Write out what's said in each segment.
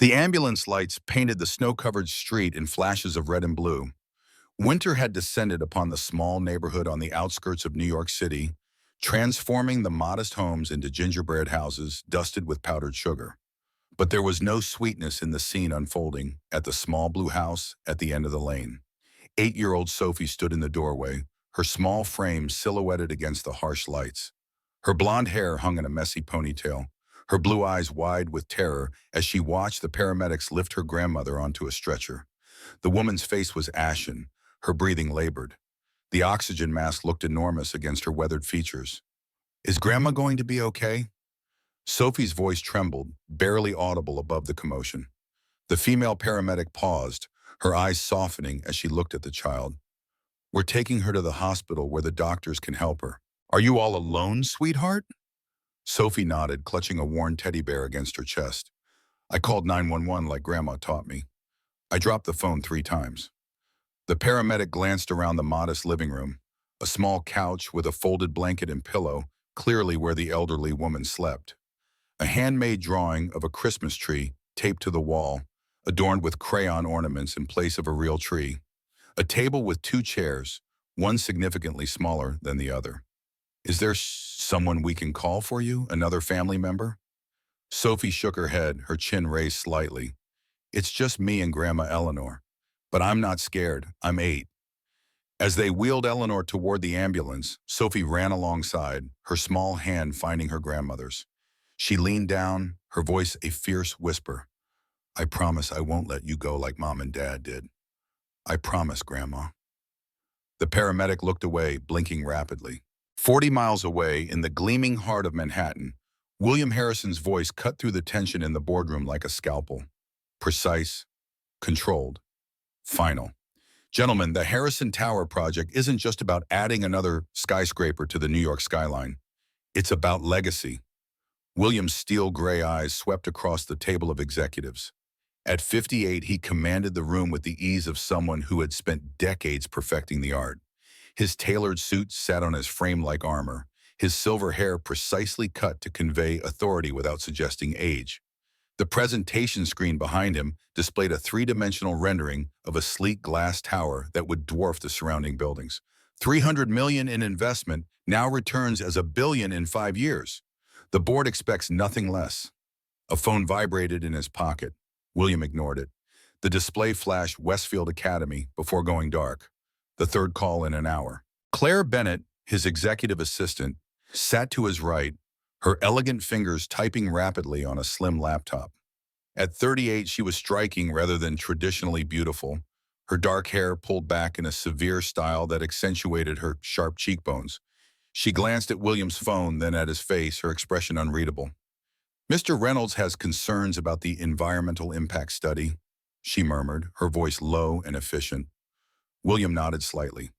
The ambulance lights painted the snow-covered street in flashes of red and blue. Winter had descended upon the small neighborhood on the outskirts of New York City, transforming the modest homes into gingerbread houses dusted with powdered sugar. But there was no sweetness in the scene unfolding at the small blue house at the end of the lane. 8-year-old Sophie stood in the doorway, her small frame silhouetted against the harsh lights. Her blonde hair hung in a messy ponytail, her blue eyes wide with terror as she watched the paramedics lift her grandmother onto a stretcher. The woman's face was ashen, her breathing labored. The oxygen mask looked enormous against her weathered features. "Is Grandma going to be okay?" Sophie's voice trembled, barely audible above the commotion. The female paramedic paused, her eyes softening as she looked at the child. "We're taking her to the hospital where the doctors can help her." "Are you all alone, sweetheart?" Sophie nodded, clutching a worn teddy bear against her chest. "I called 911 like Grandma taught me. I dropped the phone 3 times. The paramedic glanced around the modest living room, a small couch with a folded blanket and pillow, clearly where the elderly woman slept. A handmade drawing of a Christmas tree taped to the wall, adorned with crayon ornaments in place of a real tree. A table with 2 chairs, one significantly smaller than the other. "Is there someone we can call for you, another family member?" Sophie shook her head, her chin raised slightly. "It's just me and Grandma Eleanor. But I'm not scared. I'm 8. As they wheeled Eleanor toward the ambulance, Sophie ran alongside, her small hand finding her grandmother's. She leaned down, her voice a fierce whisper. "I promise I won't let you go like Mom and Dad did. I promise, Grandma." The paramedic looked away, blinking rapidly. 40 miles away, in the gleaming heart of Manhattan, William Harrison's voice cut through the tension in the boardroom like a scalpel. Precise, controlled, final. "Gentlemen, the Harrison Tower project isn't just about adding another skyscraper to the New York skyline. It's about legacy." William's steel-gray eyes swept across the table of executives. At 58, he commanded the room with the ease of someone who had spent decades perfecting the art. His tailored suit sat on his frame like armor, his silver hair precisely cut to convey authority without suggesting age. The presentation screen behind him displayed a 3-dimensional rendering of a sleek glass tower that would dwarf the surrounding buildings. $300 million in investment now returns as $1 billion in 5 years. The board expects nothing less. A phone vibrated in his pocket. William ignored it. The display flashed Westfield Academy before going dark. The 3rd call in an hour. Clare Bennett, his executive assistant, sat to his right, her elegant fingers typing rapidly on a slim laptop. At 38, she was striking rather than traditionally beautiful, her dark hair pulled back in a severe style that accentuated her sharp cheekbones. She glanced at William's phone, then at his face, her expression unreadable. "Mr. Reynolds has concerns about the environmental impact study," she murmured, her voice low and efficient. William nodded slightly.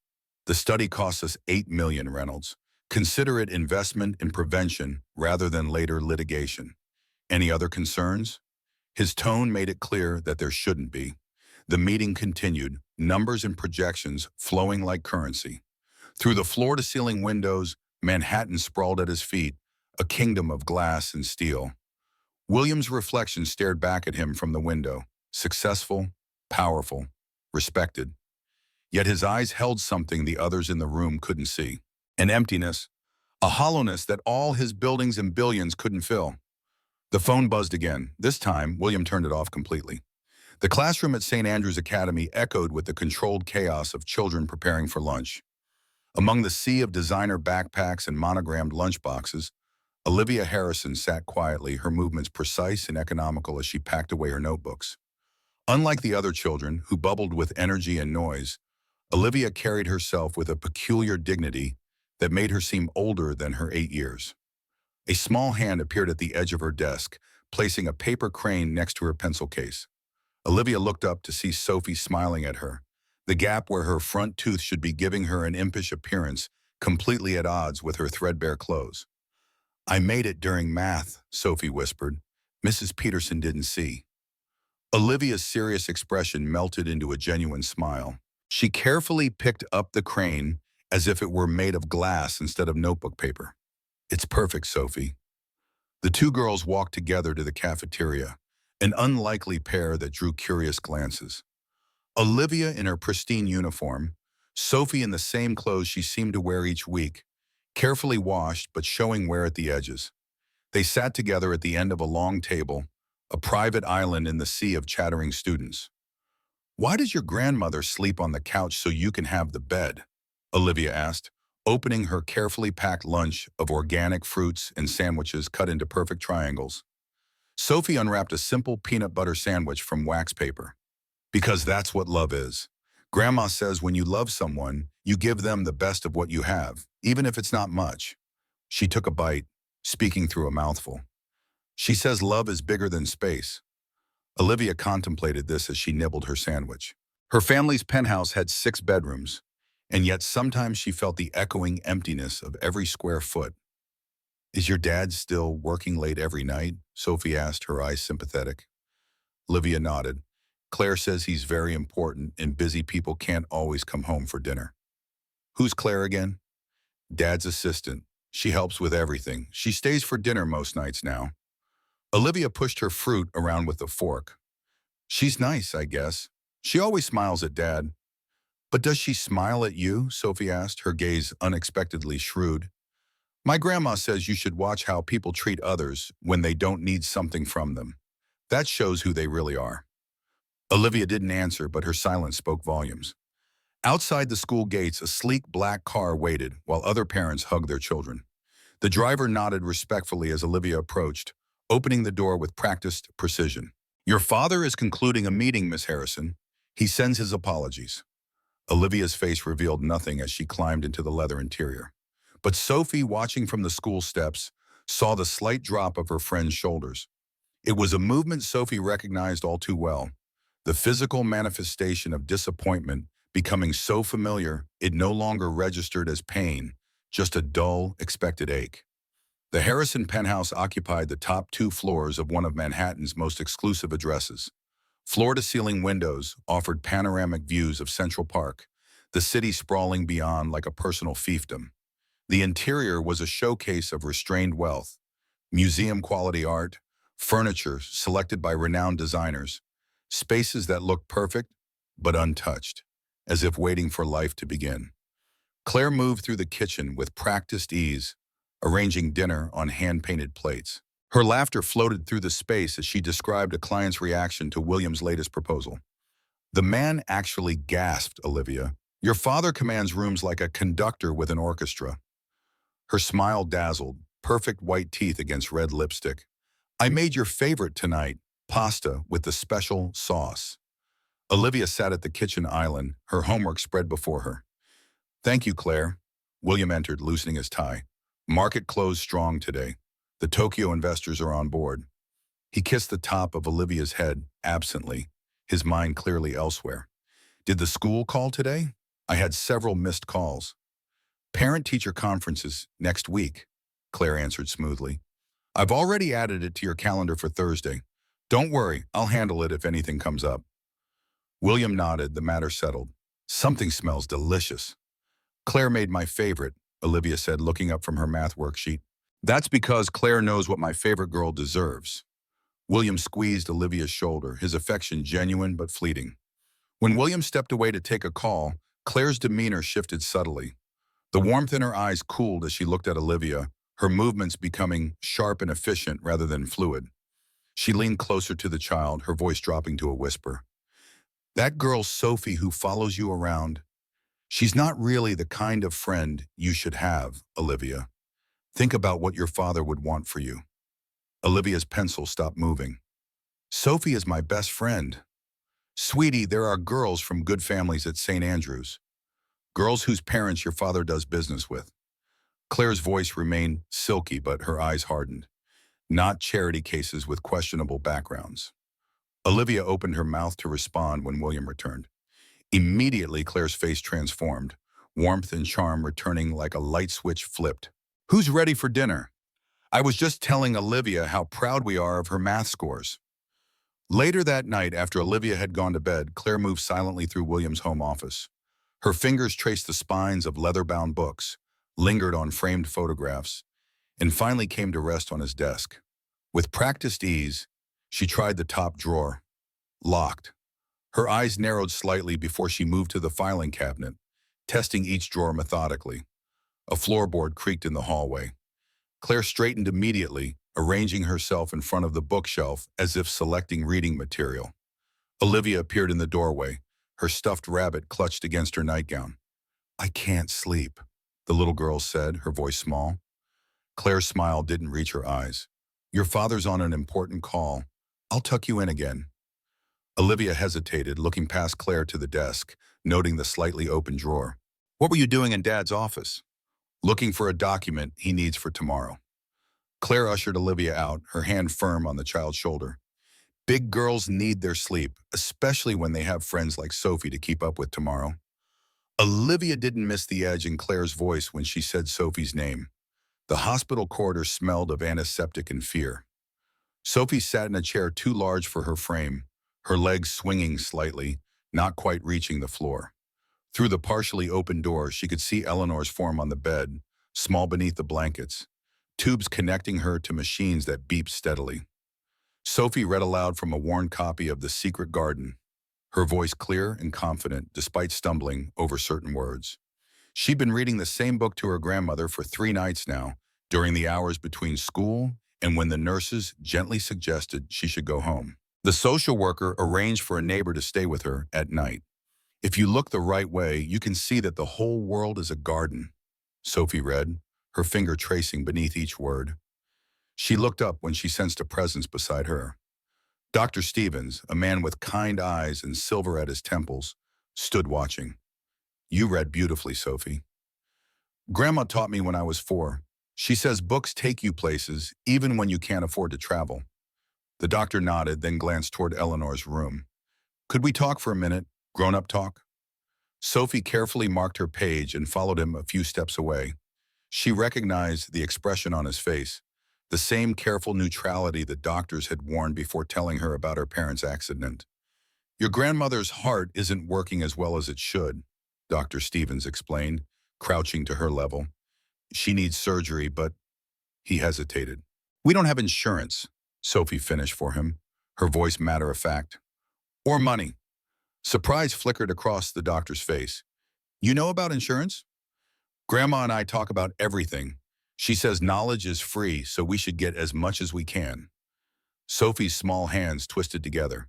"The study costs us $8 million, Reynolds. Consider it investment in prevention rather than later litigation. Any other concerns?" His tone made it clear that there shouldn't be. The meeting continued, numbers and projections flowing like currency. Through the floor-to-ceiling windows, Manhattan sprawled at his feet, a kingdom of glass and steel. William's reflection stared back at him from the window, successful, powerful, respected. Yet his eyes held something the others in the room couldn't see. An emptiness, a hollowness that all his buildings and billions couldn't fill. The phone buzzed again. This time, William turned it off completely. The classroom at St. Andrew's Academy echoed with the controlled chaos of children preparing for lunch. Among the sea of designer backpacks and monogrammed lunchboxes, Olivia Harrison sat quietly, her movements precise and economical as she packed away her notebooks. Unlike the other children, who bubbled with energy and noise, Olivia carried herself with a peculiar dignity that made her seem older than her 8 years. A small hand appeared at the edge of her desk, placing a paper crane next to her pencil case. Olivia looked up to see Sophie smiling at her, the gap where her front tooth should be giving her an impish appearance, completely at odds with her threadbare clothes. "I made it during math," Sophie whispered. "Mrs. Peterson didn't see." Olivia's serious expression melted into a genuine smile. She carefully picked up the crane as if it were made of glass instead of notebook paper. "It's perfect, Sophie." The 2 girls walked together to the cafeteria, an unlikely pair that drew curious glances. Olivia in her pristine uniform, Sophie in the same clothes she seemed to wear each week, carefully washed but showing wear at the edges. They sat together at the end of a long table, a private island in the sea of chattering students. "Why does your grandmother sleep on the couch so you can have the bed?" Olivia asked, opening her carefully packed lunch of organic fruits and sandwiches cut into perfect triangles. Sophie unwrapped a simple peanut butter sandwich from wax paper. "Because that's what love is. Grandma says when you love someone, you give them the best of what you have, even if it's not much." She took a bite, speaking through a mouthful. "She says love is bigger than space." Olivia contemplated this as she nibbled her sandwich. Her family's penthouse had 6 bedrooms, and yet sometimes she felt the echoing emptiness of every square foot. "Is your dad still working late every night?" Sophie asked, her eyes sympathetic. Olivia nodded. "Claire says he's very important and busy people can't always come home for dinner." "Who's Claire again?" "Dad's assistant. She helps with everything. She stays for dinner most nights now." Olivia pushed her fruit around with a fork. "She's nice, I guess. She always smiles at Dad." "But does she smile at you?" Sophie asked, her gaze unexpectedly shrewd. "My grandma says you should watch how people treat others when they don't need something from them. That shows who they really are." Olivia didn't answer, but her silence spoke volumes. Outside the school gates, a sleek black car waited while other parents hugged their children. The driver nodded respectfully as Olivia approached, opening the door with practiced precision. "Your father is concluding a meeting, Miss Harrison. He sends his apologies." Olivia's face revealed nothing as she climbed into the leather interior. But Sophie, watching from the school steps, saw the slight drop of her friend's shoulders. It was a movement Sophie recognized all too well, the physical manifestation of disappointment becoming so familiar it no longer registered as pain, just a dull, expected ache. The Harrison penthouse occupied the top 2 floors of one of Manhattan's most exclusive addresses. Floor-to-ceiling windows offered panoramic views of Central Park, the city sprawling beyond like a personal fiefdom. The interior was a showcase of restrained wealth, museum-quality art, furniture selected by renowned designers, spaces that looked perfect but untouched, as if waiting for life to begin. Claire moved through the kitchen with practiced ease, arranging dinner on hand-painted plates. Her laughter floated through the space as she described a client's reaction to William's latest proposal. "The man actually gasped, Olivia. Your father commands rooms like a conductor with an orchestra." Her smile dazzled, perfect white teeth against red lipstick. "I made your favorite tonight, pasta with the special sauce." Olivia sat at the kitchen island, her homework spread before her. "Thank you, Claire." William entered, loosening his tie. "Market closed strong today. The Tokyo investors are on board." He kissed the top of Olivia's head, absently, his mind clearly elsewhere. "Did the school call today?" "I had several missed calls." "Parent-teacher conferences next week," Claire answered smoothly. "I've already added it to your calendar for Thursday. Don't worry, I'll handle it if anything comes up." William nodded, the matter settled. "Something smells delicious." "Claire made my favorite," Olivia said, looking up from her math worksheet. "That's because Claire knows what my favorite girl deserves." William squeezed Olivia's shoulder, his affection genuine but fleeting. When William stepped away to take a call, Claire's demeanor shifted subtly. The warmth in her eyes cooled as she looked at Olivia, her movements becoming sharp and efficient rather than fluid. She leaned closer to the child, her voice dropping to a whisper. "That girl Sophie who follows you around, she's not really the kind of friend you should have, Olivia. Think about what your father would want for you." Olivia's pencil stopped moving. "Sophie is my best friend. Sweetie, there are girls from good families at St. Andrews. Girls whose parents your father does business with." Claire's voice remained silky, but her eyes hardened. "Not charity cases with questionable backgrounds." Olivia opened her mouth to respond when William returned. Immediately, Claire's face transformed, warmth and charm returning like a light switch flipped. "Who's ready for dinner? I was just telling Olivia how proud we are of her math scores." Later that night, after Olivia had gone to bed, Claire moved silently through William's home office. Her fingers traced the spines of leather-bound books, lingered on framed photographs, and finally came to rest on his desk. With practiced ease, She tried the top drawer. Locked. Her eyes narrowed slightly before she moved to the filing cabinet, testing each drawer methodically. A floorboard creaked in the hallway. Claire straightened immediately, arranging herself in front of the bookshelf as if selecting reading material. Olivia appeared in the doorway, her stuffed rabbit clutched against her nightgown. "I can't sleep," the little girl said, her voice small. Claire's smile didn't reach her eyes. "Your father's on an important call. I'll tuck you in again." Olivia hesitated, looking past Claire to the desk, noting the slightly open drawer. "What were you doing in Dad's office?" "Looking for a document he needs for tomorrow." Claire ushered Olivia out, her hand firm on the child's shoulder. Big girls need their sleep, especially when they have friends like Sophie to keep up with tomorrow. Olivia didn't miss the edge in Claire's voice when she said Sophie's name. The hospital corridor smelled of antiseptic and fear. Sophie sat in a chair too large for her frame, her legs swinging slightly, not quite reaching the floor. Through the partially open door, she could see Eleanor's form on the bed, small beneath the blankets, tubes connecting her to machines that beeped steadily. Sophie read aloud from a worn copy of The Secret Garden, her voice clear and confident despite stumbling over certain words. She'd been reading the same book to her grandmother for 3 nights now, during the hours between school and when the nurses gently suggested she should go home. The social worker arranged for a neighbor to stay with her at night. "If you look the right way, you can see that the whole world is a garden," Sophie read, her finger tracing beneath each word. She looked up when she sensed a presence beside her. Dr. Stevens, a man with kind eyes and silver at his temples, stood watching. "You read beautifully, Sophie." "Grandma taught me when I was 4. She says books take you places, even when you can't afford to travel." The doctor nodded, then glanced toward Eleanor's room. "Could we talk for a minute? Grown-up talk?" Sophie carefully marked her page and followed him a few steps away. She recognized the expression on his face, the same careful neutrality the doctors had warned before telling her about her parents' accident. "Your grandmother's heart isn't working as well as it should," Dr. Stevens explained, crouching to her level. "She needs surgery, but—" He hesitated. "We don't have insurance," Sophie finished for him, her voice matter-of-fact. "Or money." Surprise flickered across the doctor's face. "You know about insurance?" "Grandma and I talk about everything. She says knowledge is free, so we should get as much as we can." Sophie's small hands twisted together.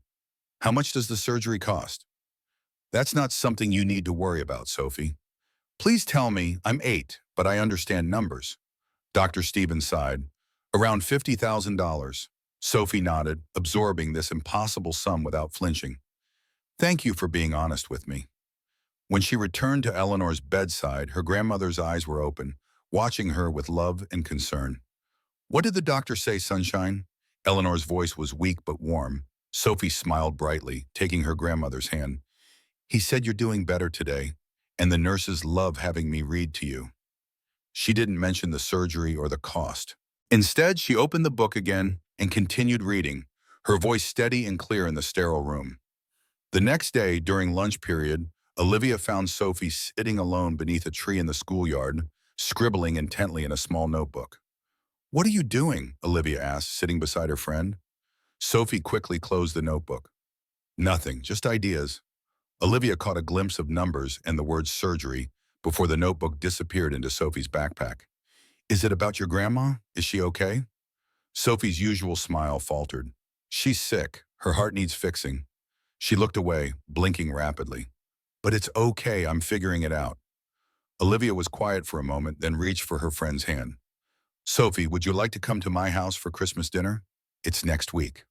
"How much does the surgery cost?" "That's not something you need to worry about, Sophie." "Please tell me. I'm 8, but I understand numbers." Dr. Stevens sighed. "Around $50,000. Sophie nodded, absorbing this impossible sum without flinching. "Thank you for being honest with me." When she returned to Eleanor's bedside, her grandmother's eyes were open, watching her with love and concern. "What did the doctor say, Sunshine?" Eleanor's voice was weak but warm. Sophie smiled brightly, taking her grandmother's hand. "He said you're doing better today, and the nurses love having me read to you." She didn't mention the surgery or the cost. Instead, she opened the book again and continued reading, her voice steady and clear in the sterile room. The next day, during lunch period, Olivia found Sophie sitting alone beneath a tree in the schoolyard, scribbling intently in a small notebook. "What are you doing?" Olivia asked, sitting beside her friend. Sophie quickly closed the notebook. "Nothing, just ideas." Olivia caught a glimpse of numbers and the word surgery before the notebook disappeared into Sophie's backpack. "Is it about your grandma? Is she okay?" Sophie's usual smile faltered. "She's sick. Her heart needs fixing." She looked away, blinking rapidly. "But it's okay, I'm figuring it out." Olivia was quiet for a moment, then reached for her friend's hand. "Sophie, would you like to come to my house for Christmas dinner? It's next week."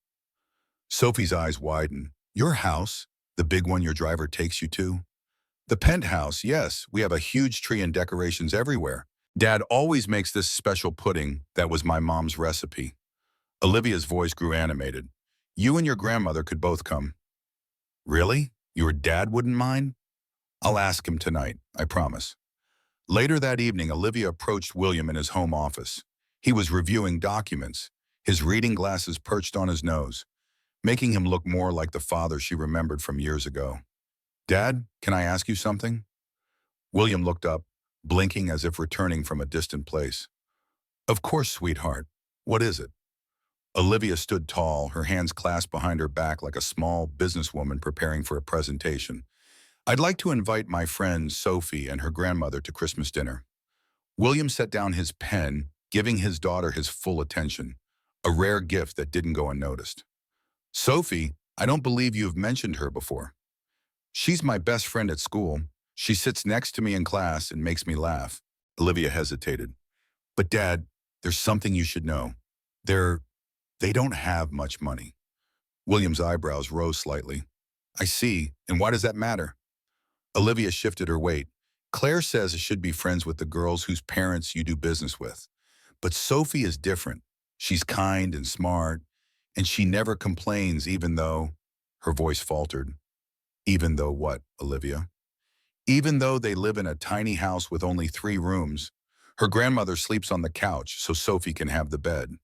Sophie's eyes widened. "Your house? The big one your driver takes you to?" "The penthouse, yes. We have a huge tree and decorations everywhere. Dad always makes this special pudding that was my mom's recipe." Olivia's voice grew animated. "You and your grandmother could both come." "Really? Your dad wouldn't mind?" "I'll ask him tonight, I promise." Later that evening, Olivia approached William in his home office. He was reviewing documents, his reading glasses perched on his nose, making him look more like the father she remembered from years ago. "Dad, can I ask you something?" William looked up, blinking as if returning from a distant place. "Of course, sweetheart. What is it?" Olivia stood tall, her hands clasped behind her back like a small businesswoman preparing for a presentation. I'd like to invite my friend Sophie and her grandmother to Christmas dinner. William set down his pen, giving his daughter his full attention, a rare gift that didn't go unnoticed. Sophie, I don't believe you've mentioned her before. She's my best friend at school. She sits next to me in class and makes me laugh. Olivia hesitated. But Dad, there's something you should know. They're, they don't have much money. William's eyebrows rose slightly. I see, and why does that matter? Olivia shifted her weight. Claire says I should be friends with the girls whose parents you do business with. But Sophie is different. She's kind and smart, and she never complains even though, her voice faltered. Even though what, Olivia? Even though they live in a tiny house with only 3 rooms, her grandmother sleeps on the couch so Sophie can have the bed.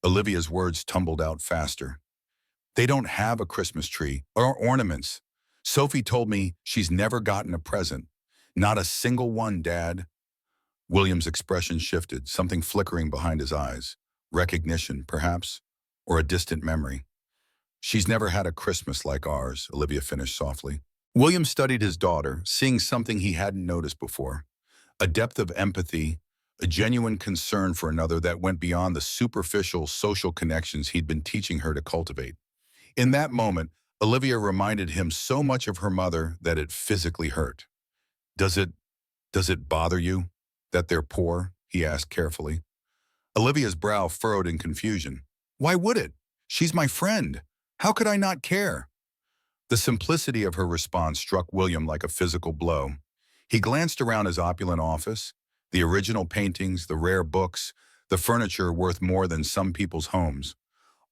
Olivia's words tumbled out faster. They don't have a Christmas tree or ornaments. Sophie told me she's never gotten a present. Not a single one, Dad. William's expression shifted, something flickering behind his eyes. Recognition, perhaps, or a distant memory. She's never had a Christmas like ours, Olivia finished softly. William studied his daughter, seeing something he hadn't noticed before. A depth of empathy, a genuine concern for another that went beyond the superficial social connections he'd been teaching her to cultivate. In that moment, Olivia reminded him so much of her mother that it physically hurt. Does it bother you that they're poor? He asked carefully. Olivia's brow furrowed in confusion. Why would it? She's my friend. How could I not care? The simplicity of her response struck William like a physical blow. He glanced around his opulent office, the original paintings, the rare books, the furniture worth more than some people's homes.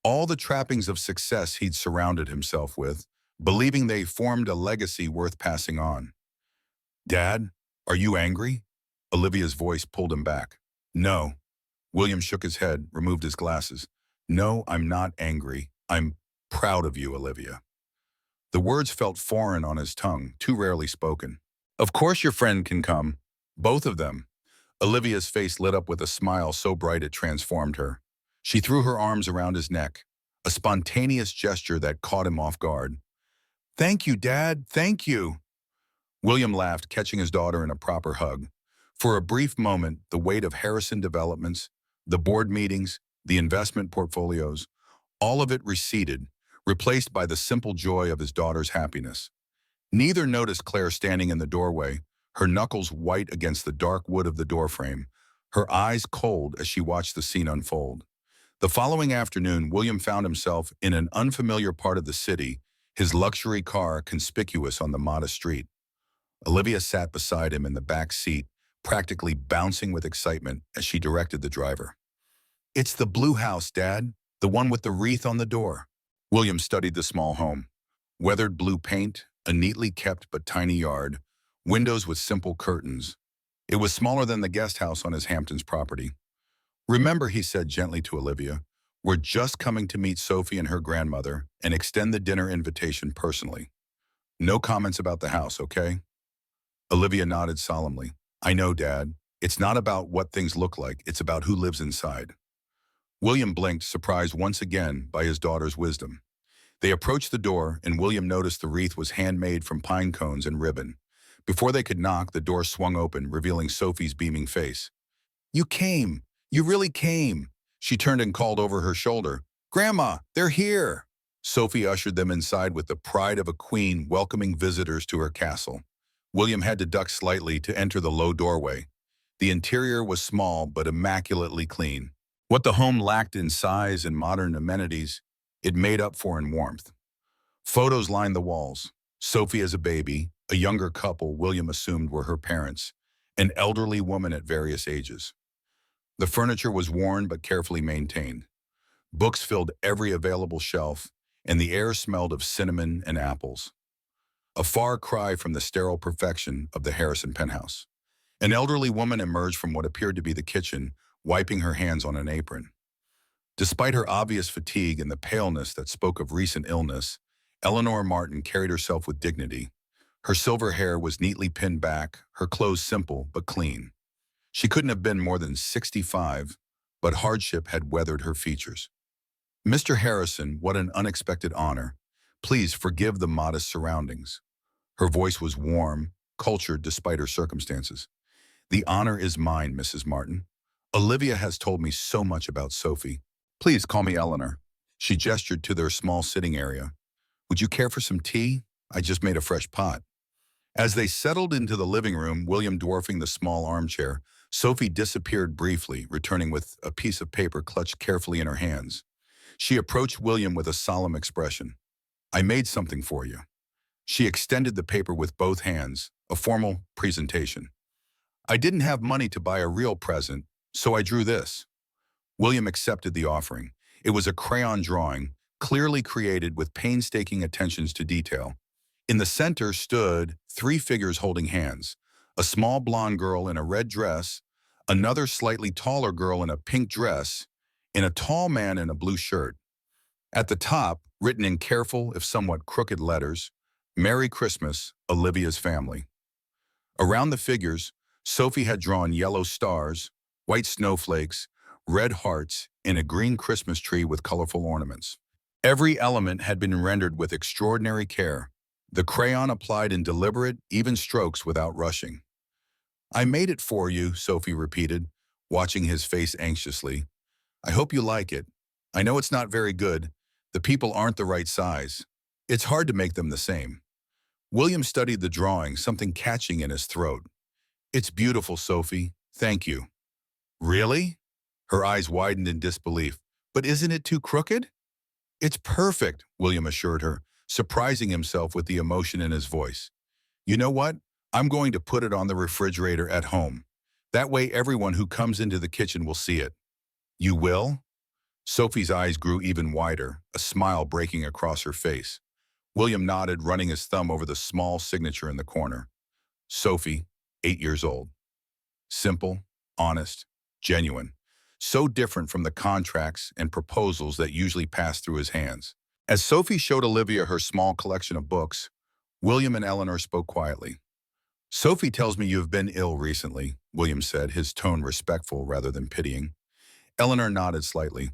All the trappings of success he'd surrounded himself with, believing they formed a legacy worth passing on. Dad, are you angry? Olivia's voice pulled him back. No. William shook his head, removed his glasses. No, I'm not angry. I'm proud of you, Olivia. The words felt foreign on his tongue, too rarely spoken. Of course your friend can come. Both of them. Olivia's face lit up with a smile so bright it transformed her. She threw her arms around his neck, a spontaneous gesture that caught him off guard. Thank you, Dad, thank you. William laughed, catching his daughter in a proper hug. For a brief moment, the weight of Harrison developments, the board meetings, the investment portfolios, all of it receded, replaced by the simple joy of his daughter's happiness. Neither noticed Claire standing in the doorway, her knuckles white against the dark wood of the doorframe, her eyes cold as she watched the scene unfold. The following afternoon, William found himself in an unfamiliar part of the city, his luxury car conspicuous on the modest street. Olivia sat beside him in the back seat, practically bouncing with excitement as she directed the driver. It's the blue house, Dad, the one with the wreath on the door. William studied the small home. Weathered blue paint, a neatly kept but tiny yard, windows with simple curtains. It was smaller than the guest house on his Hamptons property. Remember, he said gently to Olivia, we're just coming to meet Sophie and her grandmother and extend the dinner invitation personally. No comments about the house, okay? Olivia nodded solemnly. I know, Dad. It's not about what things look like, it's about who lives inside. William blinked, surprised once again by his daughter's wisdom. They approached the door, and William noticed the wreath was handmade from pine cones and ribbon. Before they could knock, the door swung open, revealing Sophie's beaming face. You came! You really came! She turned and called over her shoulder. Grandma, they're here! Sophie ushered them inside with the pride of a queen welcoming visitors to her castle. William had to duck slightly to enter the low doorway. The interior was small but immaculately clean. What the home lacked in size and modern amenities, it made up for in warmth. Photos lined the walls. Sophie as a baby, a younger couple William assumed were her parents, an elderly woman at various ages. The furniture was worn but carefully maintained. Books filled every available shelf, and the air smelled of cinnamon and apples. A far cry from the sterile perfection of the Harrison penthouse. An elderly woman emerged from what appeared to be the kitchen, wiping her hands on an apron. Despite her obvious fatigue and the paleness that spoke of recent illness, Eleanor Martin carried herself with dignity. Her silver hair was neatly pinned back, her clothes simple but clean. She couldn't have been more than 65, but hardship had weathered her features. Mr. Harrison, what an unexpected honor. Please forgive the modest surroundings. Her voice was warm, cultured despite her circumstances. The honor is mine, Mrs. Martin. Olivia has told me so much about Sophie. Please call me Eleanor. She gestured to their small sitting area. Would you care for some tea? I just made a fresh pot. As they settled into the living room, William dwarfing the small armchair, Sophie disappeared briefly, returning with a piece of paper clutched carefully in her hands. She approached William with a solemn expression. I made something for you. She extended the paper with both hands, a formal presentation. I didn't have money to buy a real present, so I drew this. William accepted the offering. It was a crayon drawing, clearly created with painstaking attentions to detail. In the center stood three figures holding hands, a small blonde girl in a red dress, another slightly taller girl in a pink dress, and a tall man in a blue shirt. At the top, written in careful, if somewhat crooked letters, Merry Christmas, Olivia's family. Around the figures, Sophie had drawn yellow stars, white snowflakes, red hearts, and a green Christmas tree with colorful ornaments. Every element had been rendered with extraordinary care, the crayon applied in deliberate, even strokes without rushing. I made it for you, Sophie repeated, watching his face anxiously. I hope you like it. I know it's not very good. The people aren't the right size. It's hard to make them the same. William studied the drawing, something catching in his throat. It's beautiful, Sophie. Thank you. Really? Her eyes widened in disbelief. But isn't it too crooked? It's perfect, William assured her, surprising himself with the emotion in his voice. You know what? I'm going to put it on the refrigerator at home. That way everyone who comes into the kitchen will see it. You will? Sophie's eyes grew even wider, a smile breaking across her face. William nodded, running his thumb over the small signature in the corner. Sophie, 8 years old. Simple, honest, genuine. So different from the contracts and proposals that usually pass through his hands. As Sophie showed Olivia her small collection of books, William and Eleanor spoke quietly. Sophie tells me you have been ill recently, William said, his tone respectful rather than pitying. Eleanor nodded slightly.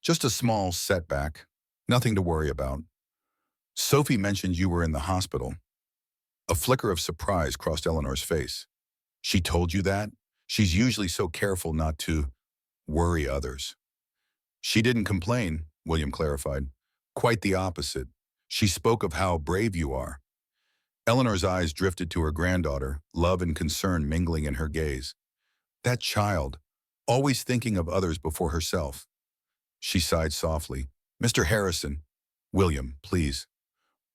Just a small setback. Nothing to worry about. Sophie mentioned you were in the hospital. A flicker of surprise crossed Eleanor's face. She told you that? She's usually so careful not to worry others. She didn't complain, William clarified. Quite the opposite. She spoke of how brave you are. Eleanor's eyes drifted to her granddaughter, love and concern mingling in her gaze. That child, always thinking of others before herself. She sighed softly. Mr. Harrison. William, please.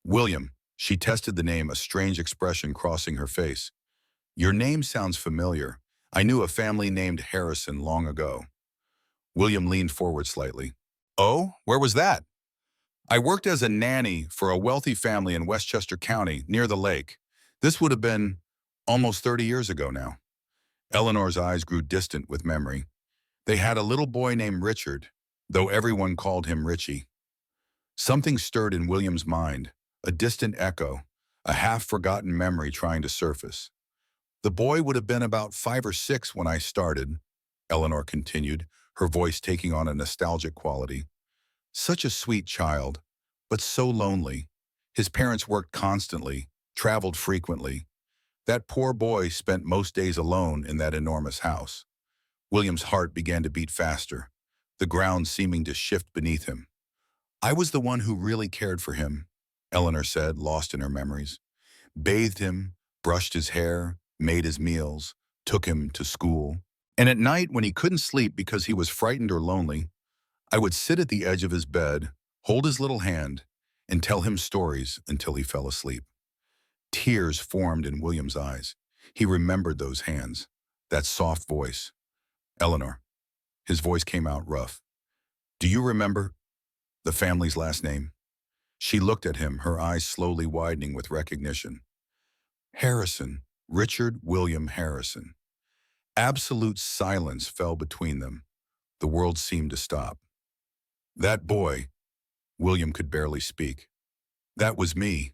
William. She tested the name, a strange expression crossing her face. Your name sounds familiar. I knew a family named Harrison long ago. William leaned forward slightly. Oh, where was that? I worked as a nanny for a wealthy family in Westchester County, near the lake. This would have been almost 30 years ago now. Eleanor's eyes grew distant with memory. They had a little boy named Richard, though everyone called him Richie. Something stirred in William's mind, a distant echo, a half-forgotten memory trying to surface. The boy would have been about 5 or 6 when I started, Eleanor continued, her voice taking on a nostalgic quality. Such a sweet child, but so lonely. His parents worked constantly, traveled frequently. That poor boy spent most days alone in that enormous house. William's heart began to beat faster, the ground seeming to shift beneath him. I was the one who really cared for him, Eleanor said, lost in her memories. Bathed him, brushed his hair, made his meals, took him to school. And at night, when he couldn't sleep because he was frightened or lonely, I would sit at the edge of his bed, hold his little hand, and tell him stories until he fell asleep. Tears formed in William's eyes. He remembered those hands, that soft voice. Eleanor. His voice came out rough. Do you remember the family's last name? She looked at him, her eyes slowly widening with recognition. Harrison. Richard William Harrison. Absolute silence fell between them. The world seemed to stop. That boy. William could barely speak. That was me.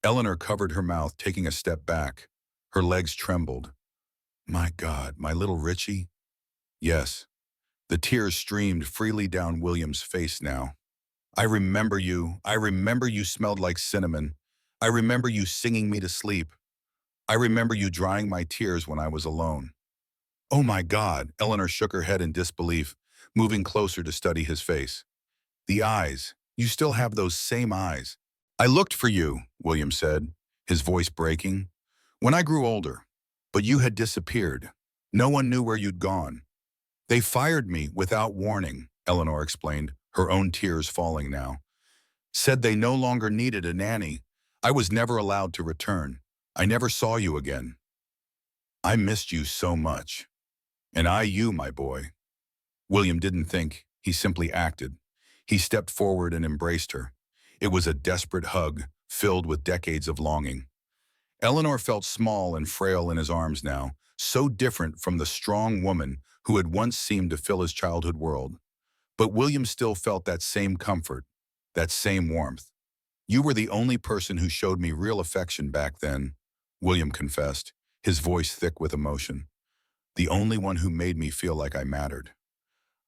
Eleanor covered her mouth, taking a step back. Her legs trembled. My God, my little Richie? Yes. The tears streamed freely down William's face now. I remember you. I remember you smelled like cinnamon. I remember you singing me to sleep. I remember you drying my tears when I was alone. Oh my God, Eleanor shook her head in disbelief, moving closer to study his face. The eyes. You still have those same eyes. I looked for you, William said, his voice breaking, when I grew older. But you had disappeared. No one knew where you'd gone. They fired me without warning, Eleanor explained, her own tears falling now. Said they no longer needed a nanny. I was never allowed to return. I never saw you again. I missed you so much. And I you, my boy. William didn't think, he simply acted. He stepped forward and embraced her. It was a desperate hug, filled with decades of longing. Eleanor felt small and frail in his arms now, so different from the strong woman who had once seemed to fill his childhood world. But William still felt that same comfort, that same warmth. You were the only person who showed me real affection back then, William confessed, his voice thick with emotion. The only one who made me feel like I mattered.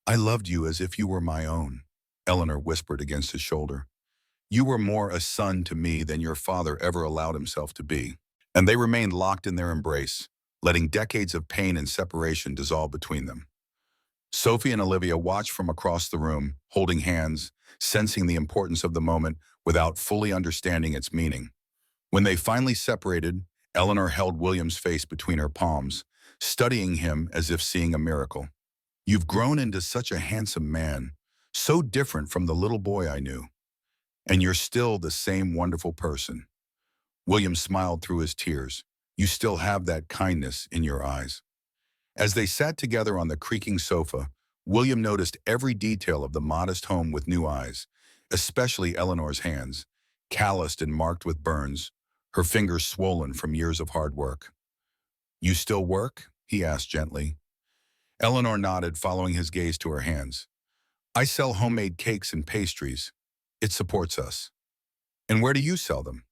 I loved you as if you were my own, Eleanor whispered against his shoulder. You were more a son to me than your father ever allowed himself to be. And they remained locked in their embrace, letting decades of pain and separation dissolve between them. Sophie and Olivia watched from across the room, holding hands, sensing the importance of the moment without fully understanding its meaning. When they finally separated, Eleanor held William's face between her palms, studying him as if seeing a miracle. You've grown into such a handsome man, so different from the little boy I knew. And you're still the same wonderful person. William smiled through his tears. You still have that kindness in your eyes. As they sat together on the creaking sofa, William noticed every detail of the modest home with new eyes, especially Eleanor's hands, calloused and marked with burns, her fingers swollen from years of hard work. You still work? He asked gently. Eleanor nodded, following his gaze to her hands. I sell homemade cakes and pastries. It supports us. And where do you sell them?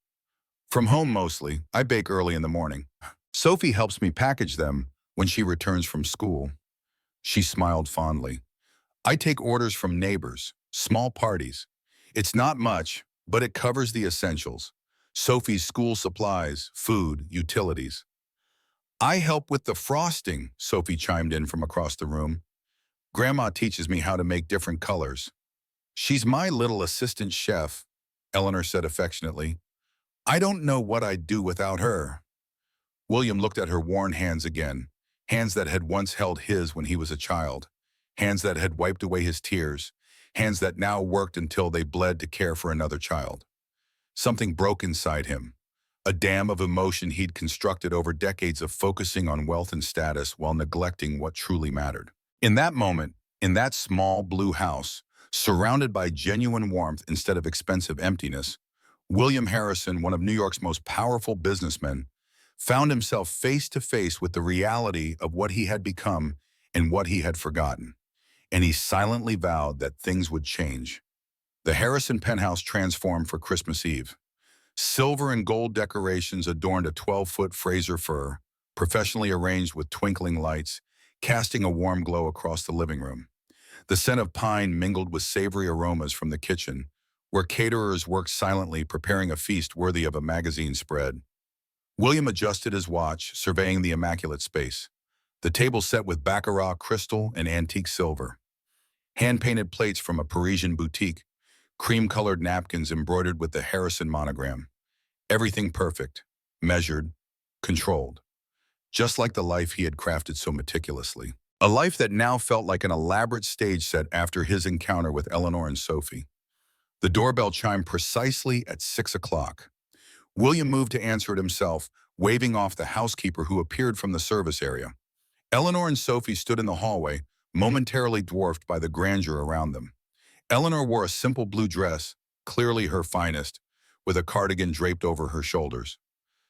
From home mostly. I bake early in the morning. Sophie helps me package them when she returns from school. She smiled fondly. I take orders from neighbors, small parties. It's not much, but it covers the essentials. Sophie's school supplies, food, utilities. I help with the frosting, Sophie chimed in from across the room. Grandma teaches me how to make different colors. She's my little assistant chef, Eleanor said affectionately. I don't know what I'd do without her. William looked at her worn hands again, hands that had once held his when he was a child, hands that had wiped away his tears, hands that now worked until they bled to care for another child. Something broke inside him, a dam of emotion he'd constructed over decades of focusing on wealth and status while neglecting what truly mattered. In that moment, in that small blue house, surrounded by genuine warmth instead of expensive emptiness, William Harrison, one of New York's most powerful businessmen, found himself face to face with the reality of what he had become and what he had forgotten. And he silently vowed that things would change. The Harrison penthouse transformed for Christmas Eve. Silver and gold decorations adorned a 12-foot Fraser fir, professionally arranged with twinkling lights, casting a warm glow across the living room. The scent of pine mingled with savory aromas from the kitchen, where caterers worked silently preparing a feast worthy of a magazine spread. William adjusted his watch, surveying the immaculate space. The table set with baccarat crystal and antique silver. Hand-painted plates from a Parisian boutique, cream-colored napkins embroidered with the Harrison monogram. Everything perfect, measured, controlled. Just like the life he had crafted so meticulously. A life that now felt like an elaborate stage set after his encounter with Eleanor and Sophie. The doorbell chimed precisely at 6 o'clock. William moved to answer it himself, waving off the housekeeper who appeared from the service area. Eleanor and Sophie stood in the hallway, momentarily dwarfed by the grandeur around them. Eleanor wore a simple blue dress, clearly her finest, with a cardigan draped over her shoulders.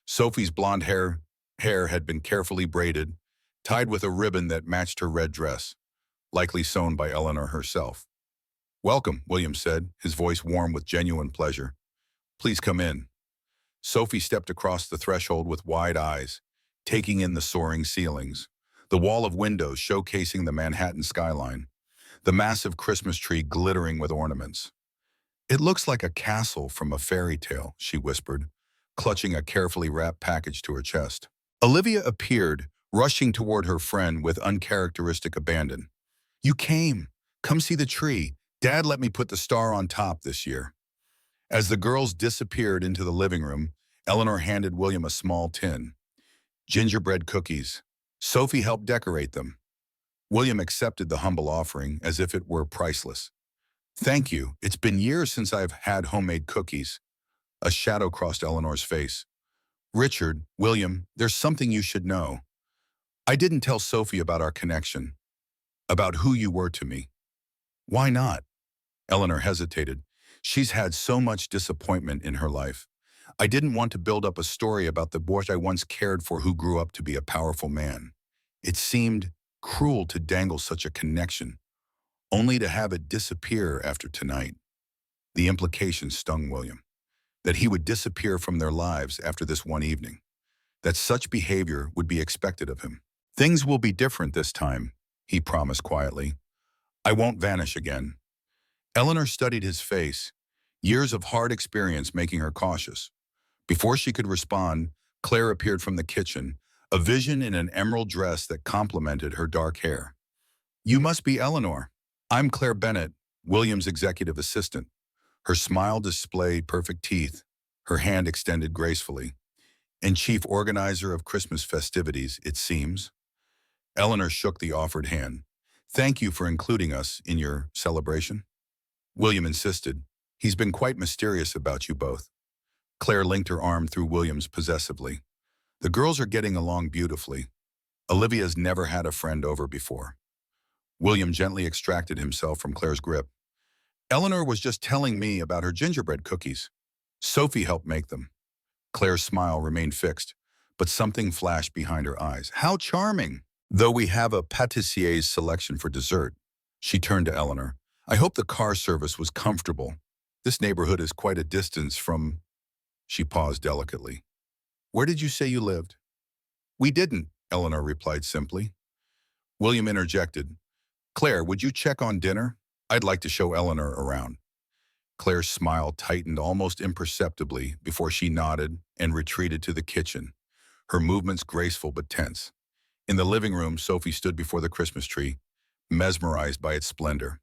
Sophie's blonde hair had been carefully braided, tied with a ribbon that matched her red dress, likely sewn by Eleanor herself. Welcome, William said, his voice warm with genuine pleasure. Please come in. Sophie stepped across the threshold with wide eyes, taking in the soaring ceilings, the wall of windows showcasing the Manhattan skyline, the massive Christmas tree glittering with ornaments. It looks like a castle from a fairy tale, she whispered, clutching a carefully wrapped package to her chest. Olivia appeared, rushing toward her friend with uncharacteristic abandon. You came. Come see the tree. Dad let me put the star on top this year. As the girls disappeared into the living room, Eleanor handed William a small tin. Gingerbread cookies. Sophie helped decorate them. William accepted the humble offering as if it were priceless. Thank you. It's been years since I've had homemade cookies. A shadow crossed Eleanor's face. Richard, William, there's something you should know. I didn't tell Sophie about our connection, about who you were to me. Why not? Eleanor hesitated. She's had so much disappointment in her life. I didn't want to build up a story about the boy I once cared for who grew up to be a powerful man. It seemed cruel to dangle such a connection, only to have it disappear after tonight. The implication stung William, that he would disappear from their lives after this one evening, that such behavior would be expected of him. Things will be different this time, he promised quietly. I won't vanish again. Eleanor studied his face, years of hard experience making her cautious. Before she could respond, Claire appeared from the kitchen, a vision in an emerald dress that complemented her dark hair. You must be Eleanor. I'm Claire Bennett, William's executive assistant. Her smile displayed perfect teeth, her hand extended gracefully. And chief organizer of Christmas festivities, it seems. Eleanor shook the offered hand. Thank you for including us in your celebration. William insisted. He's been quite mysterious about you both. Claire linked her arm through William's possessively. The girls are getting along beautifully. Olivia's never had a friend over before. William gently extracted himself from Claire's grip. Eleanor was just telling me about her gingerbread cookies. Sophie helped make them. Claire's smile remained fixed, but something flashed behind her eyes. How charming! Though we have a pâtissier's selection for dessert. She turned to Eleanor. I hope the car service was comfortable. This neighborhood is quite a distance from... She paused delicately. Where did you say you lived? We didn't, Eleanor replied simply. William interjected. Claire, would you check on dinner? I'd like to show Eleanor around. Claire's smile tightened almost imperceptibly before she nodded and retreated to the kitchen, her movements graceful but tense. In the living room, Sophie stood before the Christmas tree, mesmerized by its splendor.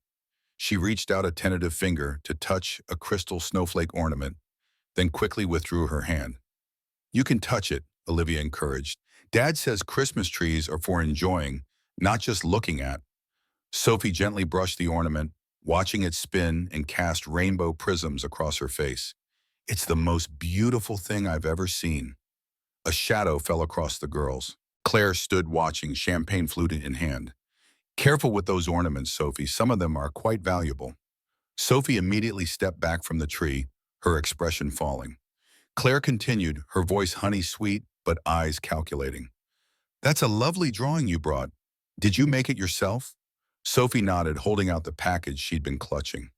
She reached out a tentative finger to touch a crystal snowflake ornament, then quickly withdrew her hand. You can touch it, Olivia encouraged. Dad says Christmas trees are for enjoying, not just looking at. Sophie gently brushed the ornament, watching it spin and cast rainbow prisms across her face. It's the most beautiful thing I've ever seen. A shadow fell across the girls. Claire stood watching, champagne flute in hand. Careful with those ornaments, Sophie. Some of them are quite valuable. Sophie immediately stepped back from the tree, her expression falling. Claire continued, her voice honey-sweet but eyes calculating. That's a lovely drawing you brought. Did you make it yourself? Sophie nodded, holding out the package she'd been clutching.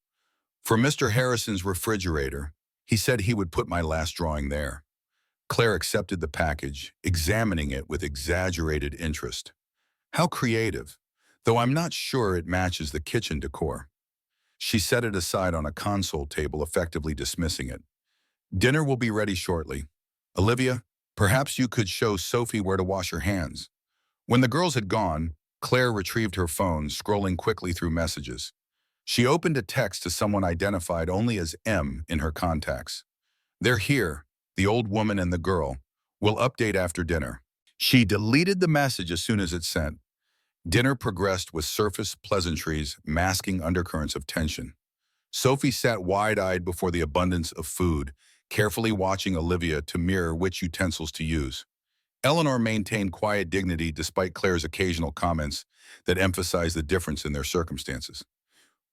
For Mr. Harrison's refrigerator, he said he would put my last drawing there. Claire accepted the package, examining it with exaggerated interest. How creative, though I'm not sure it matches the kitchen decor. She set it aside on a console table, effectively dismissing it. Dinner will be ready shortly. Olivia, perhaps you could show Sophie where to wash her hands. When the girls had gone, Claire retrieved her phone, scrolling quickly through messages. She opened a text to someone identified only as M in her contacts. They're here, the old woman and the girl. We'll update after dinner. She deleted the message as soon as it's sent. Dinner progressed with surface pleasantries masking undercurrents of tension. Sophie sat wide-eyed before the abundance of food, carefully watching Olivia to mirror which utensils to use. Eleanor maintained quiet dignity despite Claire's occasional comments that emphasized the difference in their circumstances.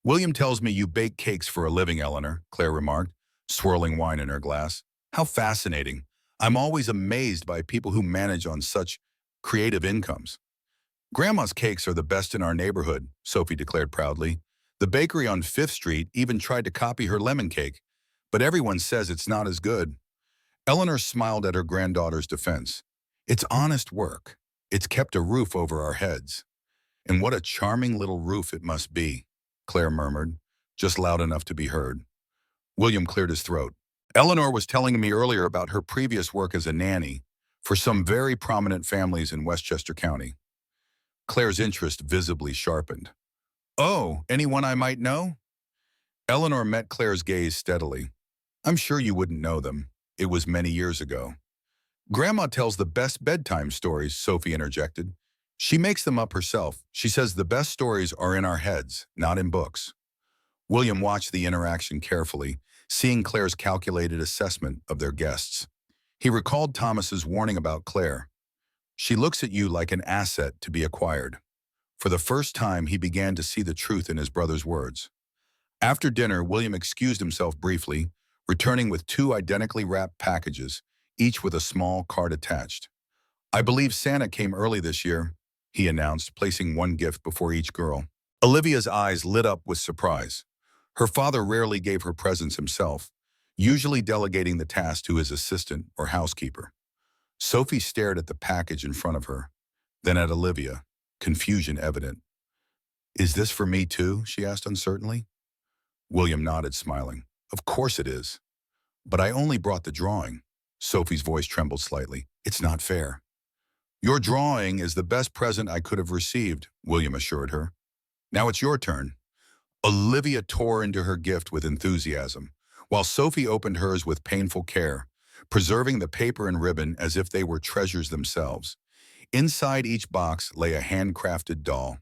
William tells me you bake cakes for a living, Eleanor, Claire remarked, swirling wine in her glass. How fascinating. I'm always amazed by people who manage on such creative incomes. Grandma's cakes are the best in our neighborhood, Sophie declared proudly. The bakery on 5th Street even tried to copy her lemon cake, but everyone says it's not as good. Eleanor smiled at her granddaughter's defense. It's honest work. It's kept a roof over our heads. And what a charming little roof it must be, Claire murmured, just loud enough to be heard. William cleared his throat. Eleanor was telling me earlier about her previous work as a nanny for some very prominent families in Westchester County. Claire's interest visibly sharpened. Oh, anyone I might know? Eleanor met Claire's gaze steadily. I'm sure you wouldn't know them. It was many years ago. Grandma tells the best bedtime stories, Sophie interjected. She makes them up herself. She says the best stories are in our heads, not in books. William watched the interaction carefully, seeing Claire's calculated assessment of their guests. He recalled Thomas's warning about Claire. She looks at you like an asset to be acquired. For the first time, he began to see the truth in his brother's words. After dinner, William excused himself briefly, returning with two identically wrapped packages, each with a small card attached. I believe Santa came early this year, he announced, placing one gift before each girl. Olivia's eyes lit up with surprise. Her father rarely gave her presents himself, usually delegating the task to his assistant or housekeeper. Sophie stared at the package in front of her, then at Olivia, confusion evident. Is this for me too? She asked uncertainly. William nodded, smiling. Of course it is. But I only brought the drawing. Sophie's voice trembled slightly. It's not fair. Your drawing is the best present I could have received, William assured her. Now it's your turn. Olivia tore into her gift with enthusiasm, while Sophie opened hers with painful care, preserving the paper and ribbon as if they were treasures themselves. Inside each box lay a handcrafted doll.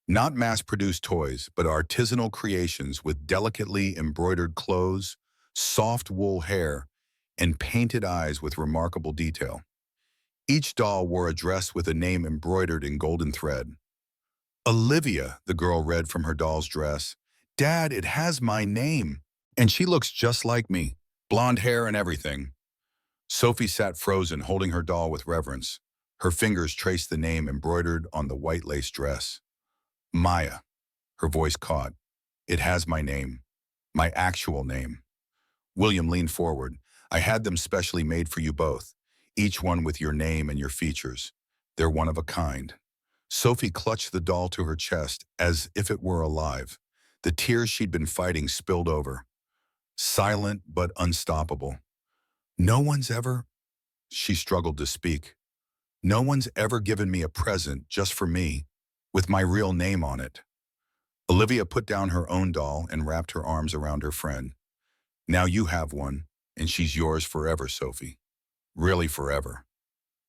Not mass-produced toys, but artisanal creations with delicately embroidered clothes, soft wool hair, and painted eyes with remarkable detail. Each doll wore a dress with a name embroidered in golden thread. Olivia, the girl read from her doll's dress. Dad, it has my name. And she looks just like me, blonde hair and everything. Sophie sat frozen, holding her doll with reverence. Her fingers traced the name embroidered on the white lace dress. Maya. Her voice caught. It has my name. My actual name. William leaned forward. I had them specially made for you both, each one with your name and your features. They're one of a kind. Sophie clutched the doll to her chest as if it were alive. The tears she'd been fighting spilled over. Silent but unstoppable. No one's ever... She struggled to speak. No one's ever given me a present just for me, with my real name on it. Olivia put down her own doll and wrapped her arms around her friend. Now you have one, and she's yours forever, Sophie. Really forever.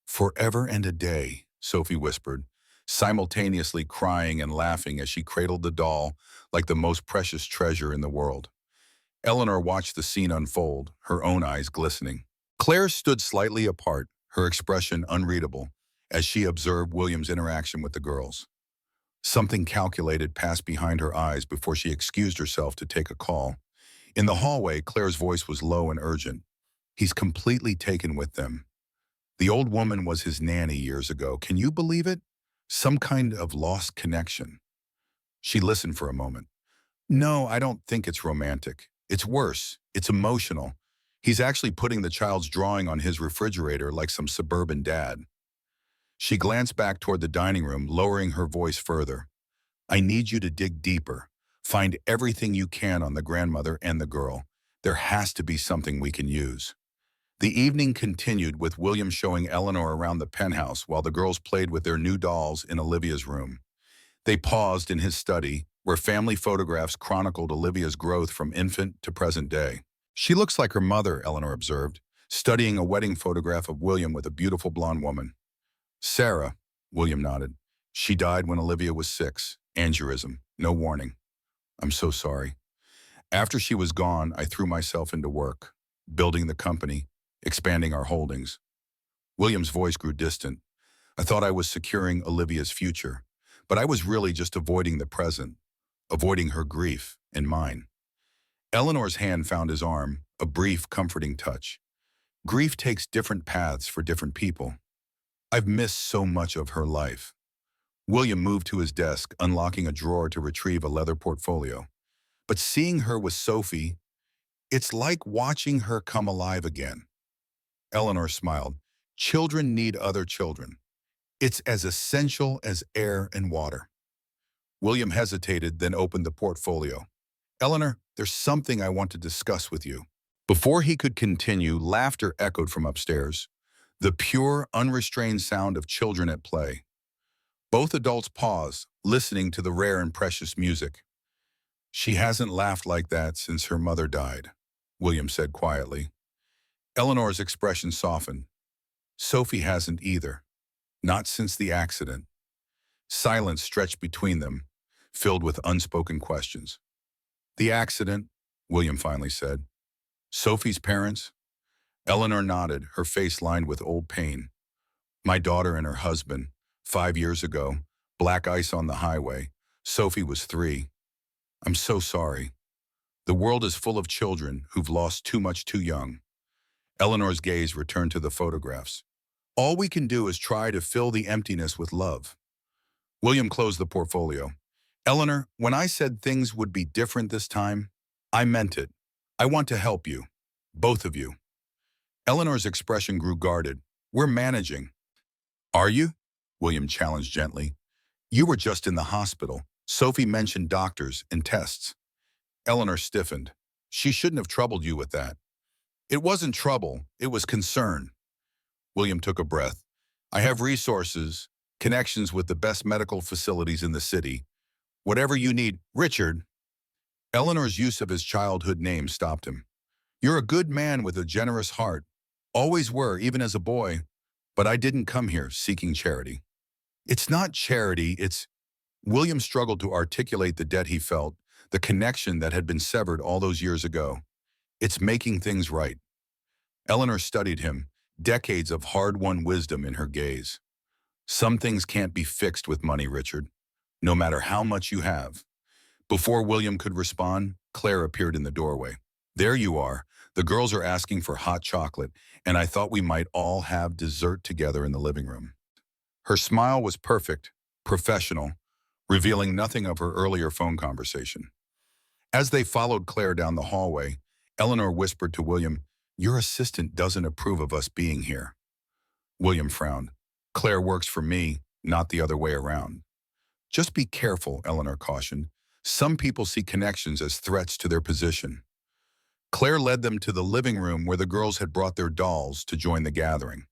Forever and a day, Sophie whispered, simultaneously crying and laughing as she cradled the doll like the most precious treasure in the world. Eleanor watched the scene unfold, her own eyes glistening. Claire stood slightly apart, her expression unreadable, as she observed William's interaction with the girls. Something calculated passed behind her eyes before she excused herself to take a call. In the hallway, Claire's voice was low and urgent. He's completely taken with them. The old woman was his nanny years ago. Can you believe it? Some kind of lost connection. She listened for a moment. No, I don't think it's romantic. It's worse. It's emotional. He's actually putting the child's drawing on his refrigerator like some suburban dad. She glanced back toward the dining room, lowering her voice further. I need you to dig deeper. Find everything you can on the grandmother and the girl. There has to be something we can use. The evening continued with William showing Eleanor around the penthouse while the girls played with their new dolls in Olivia's room. They paused in his study, where family photographs chronicled Olivia's growth from infant to present day. She looks like her mother, Eleanor observed, studying a wedding photograph of William with a beautiful blonde woman. Sarah, William nodded. She died when Olivia was 6. Aneurysm. No warning. I'm so sorry. After she was gone, I threw myself into work, building the company, expanding our holdings. William's voice grew distant. I thought I was securing Olivia's future, but I was really just avoiding the present, avoiding her grief and mine. Eleanor's hand found his arm, a brief, comforting touch. Grief takes different paths for different people. I've missed so much of her life. William moved to his desk, unlocking a drawer to retrieve a leather portfolio. But seeing her with Sophie, it's like watching her come alive again. Eleanor smiled. Children need other children. It's as essential as air and water. William hesitated, then opened the portfolio. Eleanor, there's something I want to discuss with you. Before he could continue, laughter echoed from upstairs, the pure, unrestrained sound of children at play. Both adults paused, listening to the rare and precious music. She hasn't laughed like that since her mother died, William said quietly. Eleanor's expression softened. Sophie hasn't either. Not since the accident. Silence stretched between them, filled with unspoken questions. The accident, William finally said. Sophie's parents? Eleanor nodded, her face lined with old pain. My daughter and her husband, 5 years ago, black ice on the highway. Sophie was 3. I'm so sorry. The world is full of children who've lost too much too young. Eleanor's gaze returned to the photographs. All we can do is try to fill the emptiness with love. William closed the portfolio. Eleanor, when I said things would be different this time, I meant it. I want to help you. Both of you. Eleanor's expression grew guarded. We're managing. Are you? William challenged gently. You were just in the hospital. Sophie mentioned doctors and tests. Eleanor stiffened. She shouldn't have troubled you with that. It wasn't trouble, it was concern. William took a breath. I have resources, connections with the best medical facilities in the city. Whatever you need, Richard. Eleanor's use of his childhood name stopped him. You're a good man with a generous heart. Always were, even as a boy. But I didn't come here seeking charity. It's not charity, it's... William struggled to articulate the debt he felt, the connection that had been severed all those years ago. It's making things right. Eleanor studied him, decades of hard-won wisdom in her gaze. Some things can't be fixed with money, Richard, no matter how much you have. Before William could respond, Clare appeared in the doorway. There you are. The girls are asking for hot chocolate, and I thought we might all have dessert together in the living room. Her smile was perfect, professional, revealing nothing of her earlier phone conversation. As they followed Clare down the hallway, Eleanor whispered to William, Your assistant doesn't approve of us being here. William frowned. Clare works for me, not the other way around. Just be careful, Eleanor cautioned. Some people see connections as threats to their position. Clare led them to the living room where the girls had brought their dolls to join the gathering.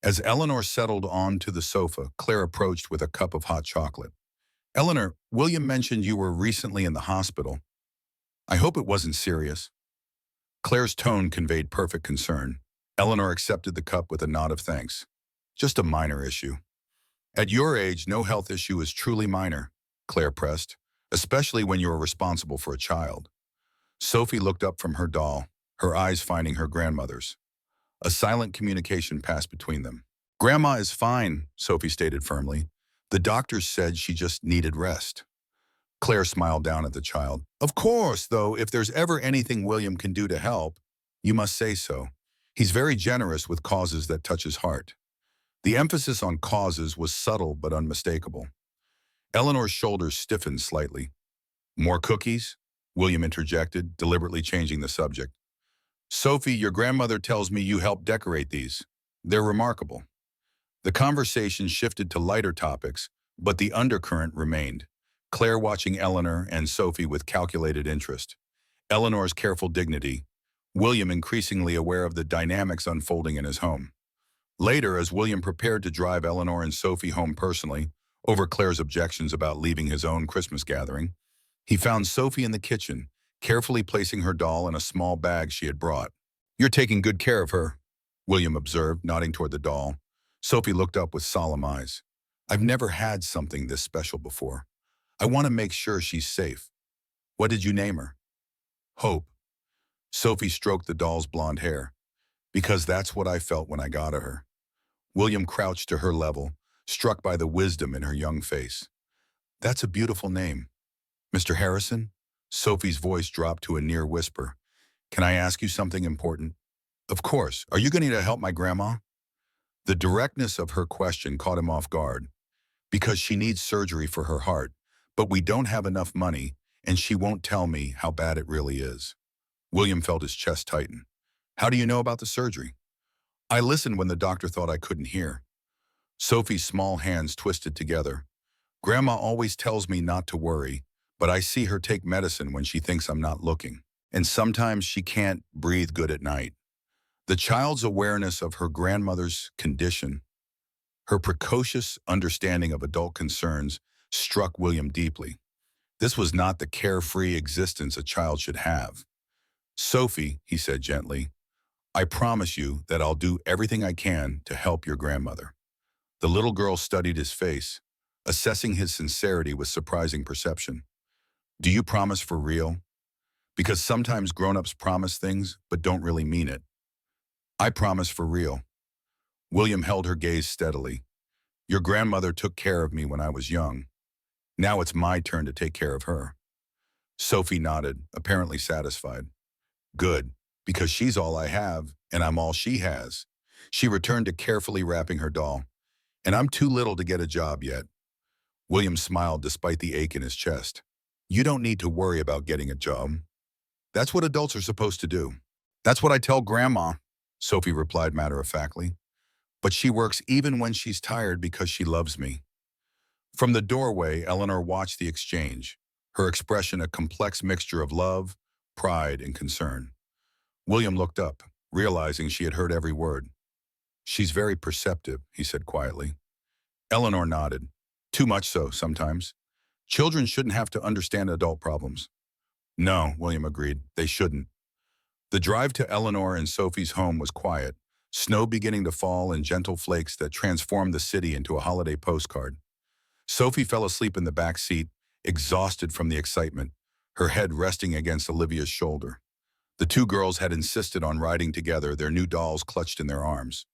As Eleanor settled onto the sofa, Clare approached with a cup of hot chocolate. Eleanor, William mentioned you were recently in the hospital. I hope it wasn't serious. Claire's tone conveyed perfect concern. Eleanor accepted the cup with a nod of thanks. Just a minor issue. At your age, no health issue is truly minor, Clare pressed, especially when you are responsible for a child. Sophie looked up from her doll, her eyes finding her grandmother's. A silent communication passed between them. Grandma is fine, Sophie stated firmly. The doctors said she just needed rest. Clare smiled down at the child. Of course, though, if there's ever anything William can do to help, you must say so. He's very generous with causes that touch his heart. The emphasis on causes was subtle but unmistakable. Eleanor's shoulders stiffened slightly. More cookies? William interjected, deliberately changing the subject. Sophie, your grandmother tells me you helped decorate these. They're remarkable. The conversation shifted to lighter topics, but the undercurrent remained. Clare watching Eleanor and Sophie with calculated interest. Eleanor's careful dignity. William increasingly aware of the dynamics unfolding in his home. Later, as William prepared to drive Eleanor and Sophie home personally, over Clare's objections about leaving his own Christmas gathering, he found Sophie in the kitchen, carefully placing her doll in a small bag she had brought. You're taking good care of her, William observed, nodding toward the doll. Sophie looked up with solemn eyes. I've never had something this special before. I want to make sure she's safe. What did you name her? Hope. Sophie stroked the doll's blonde hair. Because that's what I felt when I got her. William crouched to her level, struck by the wisdom in her young face. That's a beautiful name. Mr. Harrison? Sophie's voice dropped to a near whisper. Can I ask you something important? Of course. Are you going to help my grandma? The directness of her question caught him off guard. Because she needs surgery for her heart, but we don't have enough money, and she won't tell me how bad it really is. William felt his chest tighten. How do you know about the surgery? I listened when the doctor thought I couldn't hear. Sophie's small hands twisted together. Grandma always tells me not to worry, but I see her take medicine when she thinks I'm not looking. And sometimes she can't breathe good at night. The child's awareness of her grandmother's condition, her precocious understanding of adult concerns, struck William deeply. This was not the carefree existence a child should have. Sophie, he said gently, I promise you that I'll do everything I can to help your grandmother. The little girl studied his face, assessing his sincerity with surprising perception. Do you promise for real? Because sometimes grown-ups promise things but don't really mean it. I promise for real. William held her gaze steadily. Your grandmother took care of me when I was young. Now it's my turn to take care of her. Sophie nodded, apparently satisfied. Good, because she's all I have, and I'm all she has. She returned to carefully wrapping her doll. And I'm too little to get a job yet. William smiled despite the ache in his chest. You don't need to worry about getting a job. That's what adults are supposed to do. That's what I tell Grandma, Sophie replied matter-of-factly. But she works even when she's tired because she loves me. From the doorway, Eleanor watched the exchange, her expression a complex mixture of love, pride, and concern. William looked up, realizing she had heard every word. She's very perceptive, he said quietly. Eleanor nodded. Too much so, sometimes. Children shouldn't have to understand adult problems. No, William agreed, they shouldn't. The drive to Eleanor and Sophie's home was quiet, snow beginning to fall in gentle flakes that transformed the city into a holiday postcard. Sophie fell asleep in the back seat, exhausted from the excitement, her head resting against Olivia's shoulder. The two girls had insisted on riding together, their new dolls clutched in their arms.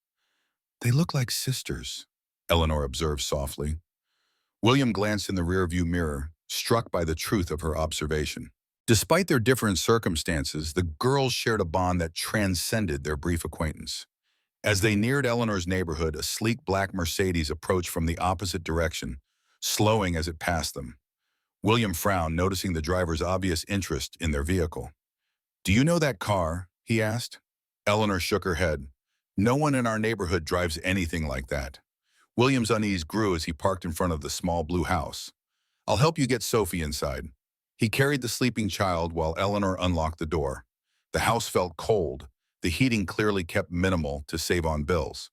They look like sisters, Eleanor observed softly. William glanced in the rearview mirror, struck by the truth of her observation. Despite their different circumstances, the girls shared a bond that transcended their brief acquaintance. As they neared Eleanor's neighborhood, a sleek black Mercedes approached from the opposite direction, slowing as it passed them. William frowned, noticing the driver's obvious interest in their vehicle. Do you know that car? He asked. Eleanor shook her head. No one in our neighborhood drives anything like that. William's unease grew as he parked in front of the small blue house. I'll help you get Sophie inside. He carried the sleeping child while Eleanor unlocked the door. The house felt cold. The heating clearly kept minimal to save on bills.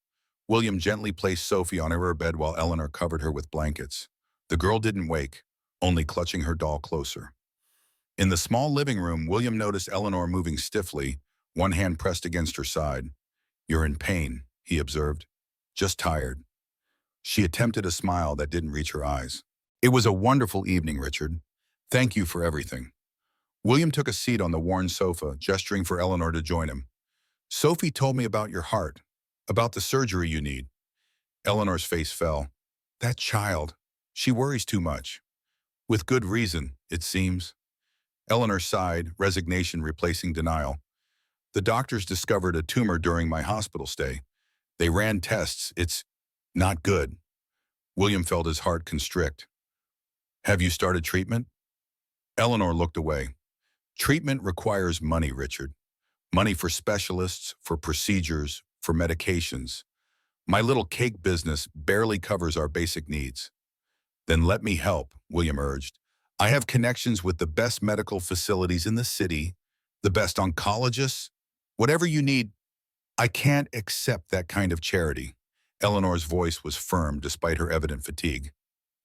William gently placed Sophie on her bed while Eleanor covered her with blankets. The girl didn't wake, only clutching her doll closer. In the small living room, William noticed Eleanor moving stiffly, one hand pressed against her side. You're in pain, he observed. Just tired. She attempted a smile that didn't reach her eyes. It was a wonderful evening, Richard. Thank you for everything. William took a seat on the worn sofa, gesturing for Eleanor to join him. Sophie told me about your heart, about the surgery you need. Eleanor's face fell. That child. She worries too much. With good reason, it seems. Eleanor sighed, resignation replacing denial. The doctors discovered a tumor during my hospital stay. They ran tests. It's not good. William felt his heart constrict. Have you started treatment? Eleanor looked away. Treatment requires money, Richard. Money for specialists, for procedures, for medications. My little cake business barely covers our basic needs. Then let me help, William urged. I have connections with the best medical facilities in the city, the best oncologists. Whatever you need, I can't accept that kind of charity. Eleanor's voice was firm despite her evident fatigue.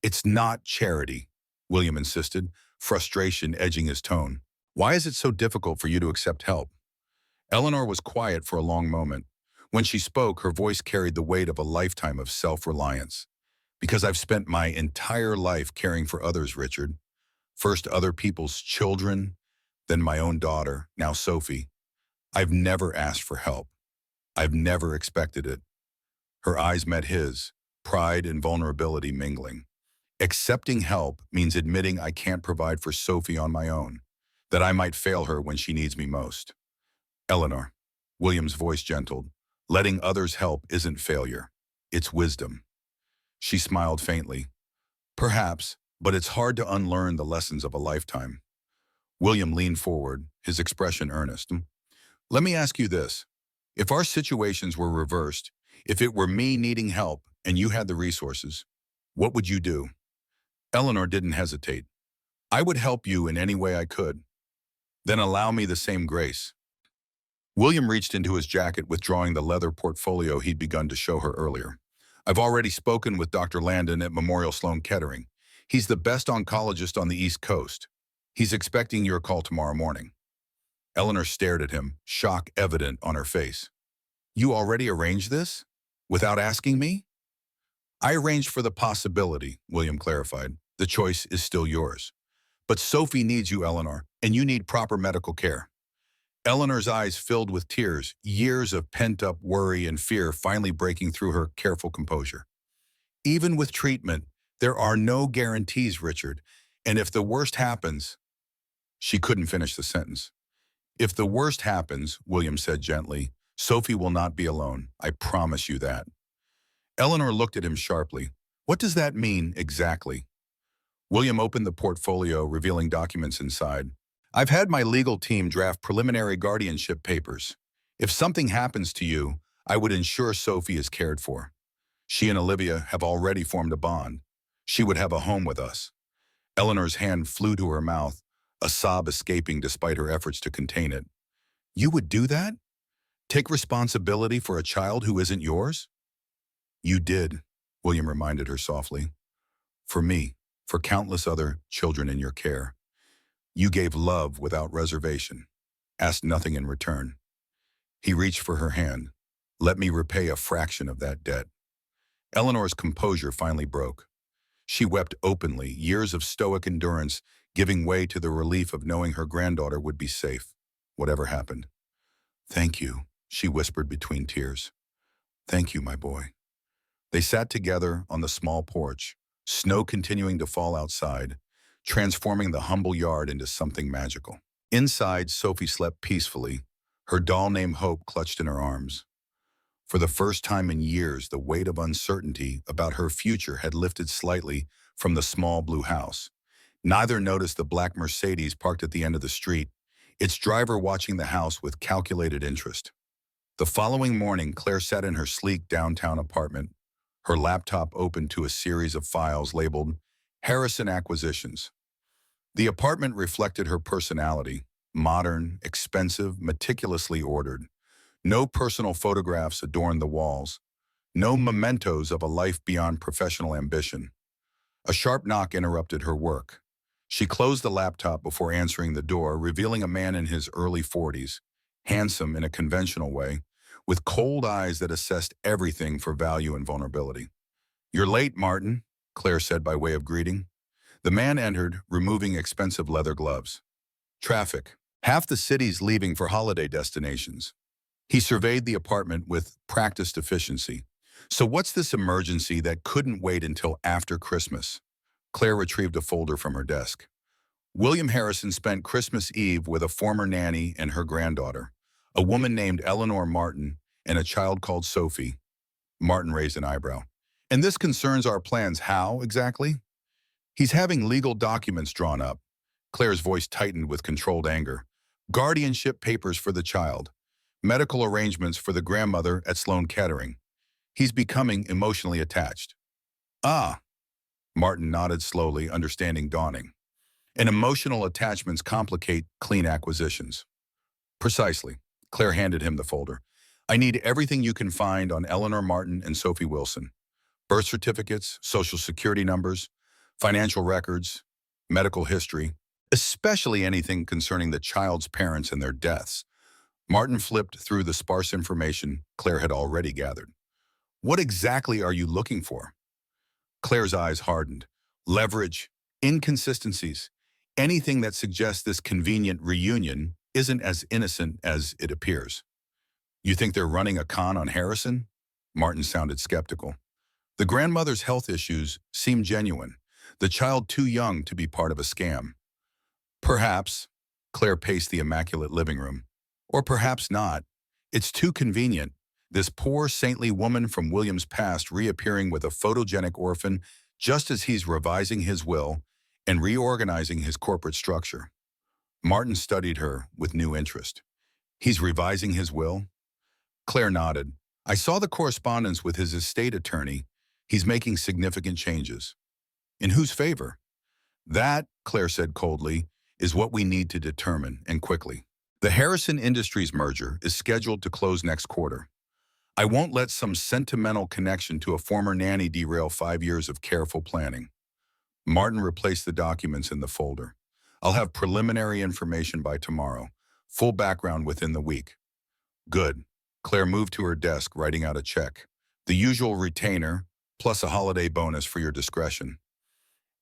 It's not charity, William insisted, frustration edging his tone. Why is it so difficult for you to accept help? Eleanor was quiet for a long moment. When she spoke, her voice carried the weight of a lifetime of self-reliance. Because I've spent my entire life caring for others, Richard. First other people's children, then my own daughter, now Sophie. I've never asked for help. I've never expected it. Her eyes met his, pride and vulnerability mingling. Accepting help means admitting I can't provide for Sophie on my own, that I might fail her when she needs me most. Eleanor, William's voice gentled, letting others help isn't failure. It's wisdom. She smiled faintly. Perhaps, but it's hard to unlearn the lessons of a lifetime. William leaned forward, his expression earnest. Let me ask you this. If our situations were reversed, if it were me needing help and you had the resources, what would you do? Eleanor didn't hesitate. I would help you in any way I could. Then allow me the same grace. William reached into his jacket, withdrawing the leather portfolio he'd begun to show her earlier. I've already spoken with Dr. Landon at Memorial Sloan Kettering. He's the best oncologist on the East Coast. He's expecting your call tomorrow morning. Eleanor stared at him, shock evident on her face. You already arranged this? Without asking me? I arranged for the possibility, William clarified. The choice is still yours. But Sophie needs you, Eleanor, and you need proper medical care. Eleanor's eyes filled with tears, years of pent-up worry and fear finally breaking through her careful composure. Even with treatment, there are no guarantees, Richard, and if the worst happens— She couldn't finish the sentence. If the worst happens, William said gently, Sophie will not be alone. I promise you that. Eleanor looked at him sharply. What does that mean exactly? William opened the portfolio, revealing documents inside. I've had my legal team draft preliminary guardianship papers. If something happens to you, I would ensure Sophie is cared for. She and Olivia have already formed a bond. She would have a home with us. Eleanor's hand flew to her mouth, a sob escaping despite her efforts to contain it. You would do that? Take responsibility for a child who isn't yours? You did, William reminded her softly. For me, for countless other children in your care. You gave love without reservation, asked nothing in return. He reached for her hand. Let me repay a fraction of that debt. Eleanor's composure finally broke. She wept openly, years of stoic endurance giving way to the relief of knowing her granddaughter would be safe, whatever happened. Thank you, she whispered between tears. Thank you, my boy. They sat together on the small porch, snow continuing to fall outside, transforming the humble yard into something magical. Inside, Sophie slept peacefully, her doll named Hope clutched in her arms. For the first time in years, the weight of uncertainty about her future had lifted slightly from the small blue house. Neither noticed the black Mercedes parked at the end of the street, its driver watching the house with calculated interest. The following morning, Claire sat in her sleek downtown apartment, her laptop open to a series of files labeled Harrison Acquisitions. The apartment reflected her personality, modern, expensive, meticulously ordered. No personal photographs adorned the walls, no mementos of a life beyond professional ambition. A sharp knock interrupted her work. She closed the laptop before answering the door, revealing a man in his early 40s, handsome in a conventional way, with cold eyes that assessed everything for value and vulnerability. You're late, Martin, Claire said by way of greeting. The man entered, removing expensive leather gloves. Traffic. Half the city's leaving for holiday destinations. He surveyed the apartment with practiced efficiency. So what's this emergency that couldn't wait until after Christmas? Claire retrieved a folder from her desk. William Harrison spent Christmas Eve with a former nanny and her granddaughter, a woman named Eleanor Martin, and a child called Sophie. Martin raised an eyebrow. And this concerns our plans. How, exactly? He's having legal documents drawn up. Claire's voice tightened with controlled anger. Guardianship papers for the child. Medical arrangements for the grandmother at Sloan Kettering. He's becoming emotionally attached. Ah, Martin nodded slowly, understanding dawning. And emotional attachments complicate clean acquisitions. Precisely. Claire handed him the folder. I need everything you can find on Eleanor Martin and Sophie Wilson. Birth certificates, social security numbers, financial records, medical history, especially anything concerning the child's parents and their deaths. Martin flipped through the sparse information Claire had already gathered. What exactly are you looking for? Claire's eyes hardened. Leverage, inconsistencies, anything that suggests this convenient reunion isn't as innocent as it appears. You think they're running a con on Harrison? Martin sounded skeptical. The grandmother's health issues seem genuine, the child too young to be part of a scam. Perhaps, Claire paced the immaculate living room. Or perhaps not. It's too convenient. This poor, saintly woman from William's past reappearing with a photogenic orphan just as he's revising his will and reorganizing his corporate structure. Martin studied her with new interest. He's revising his will? Claire nodded. I saw the correspondence with his estate attorney. He's making significant changes. In whose favor? That, Claire said coldly, is what we need to determine, and quickly. The Harrison Industries merger is scheduled to close next quarter. I won't let some sentimental connection to a former nanny derail 5 years of careful planning. Martin replaced the documents in the folder. I'll have preliminary information by tomorrow. Full background within the week. Good. Claire moved to her desk, writing out a check. The usual retainer, plus a holiday bonus for your discretion.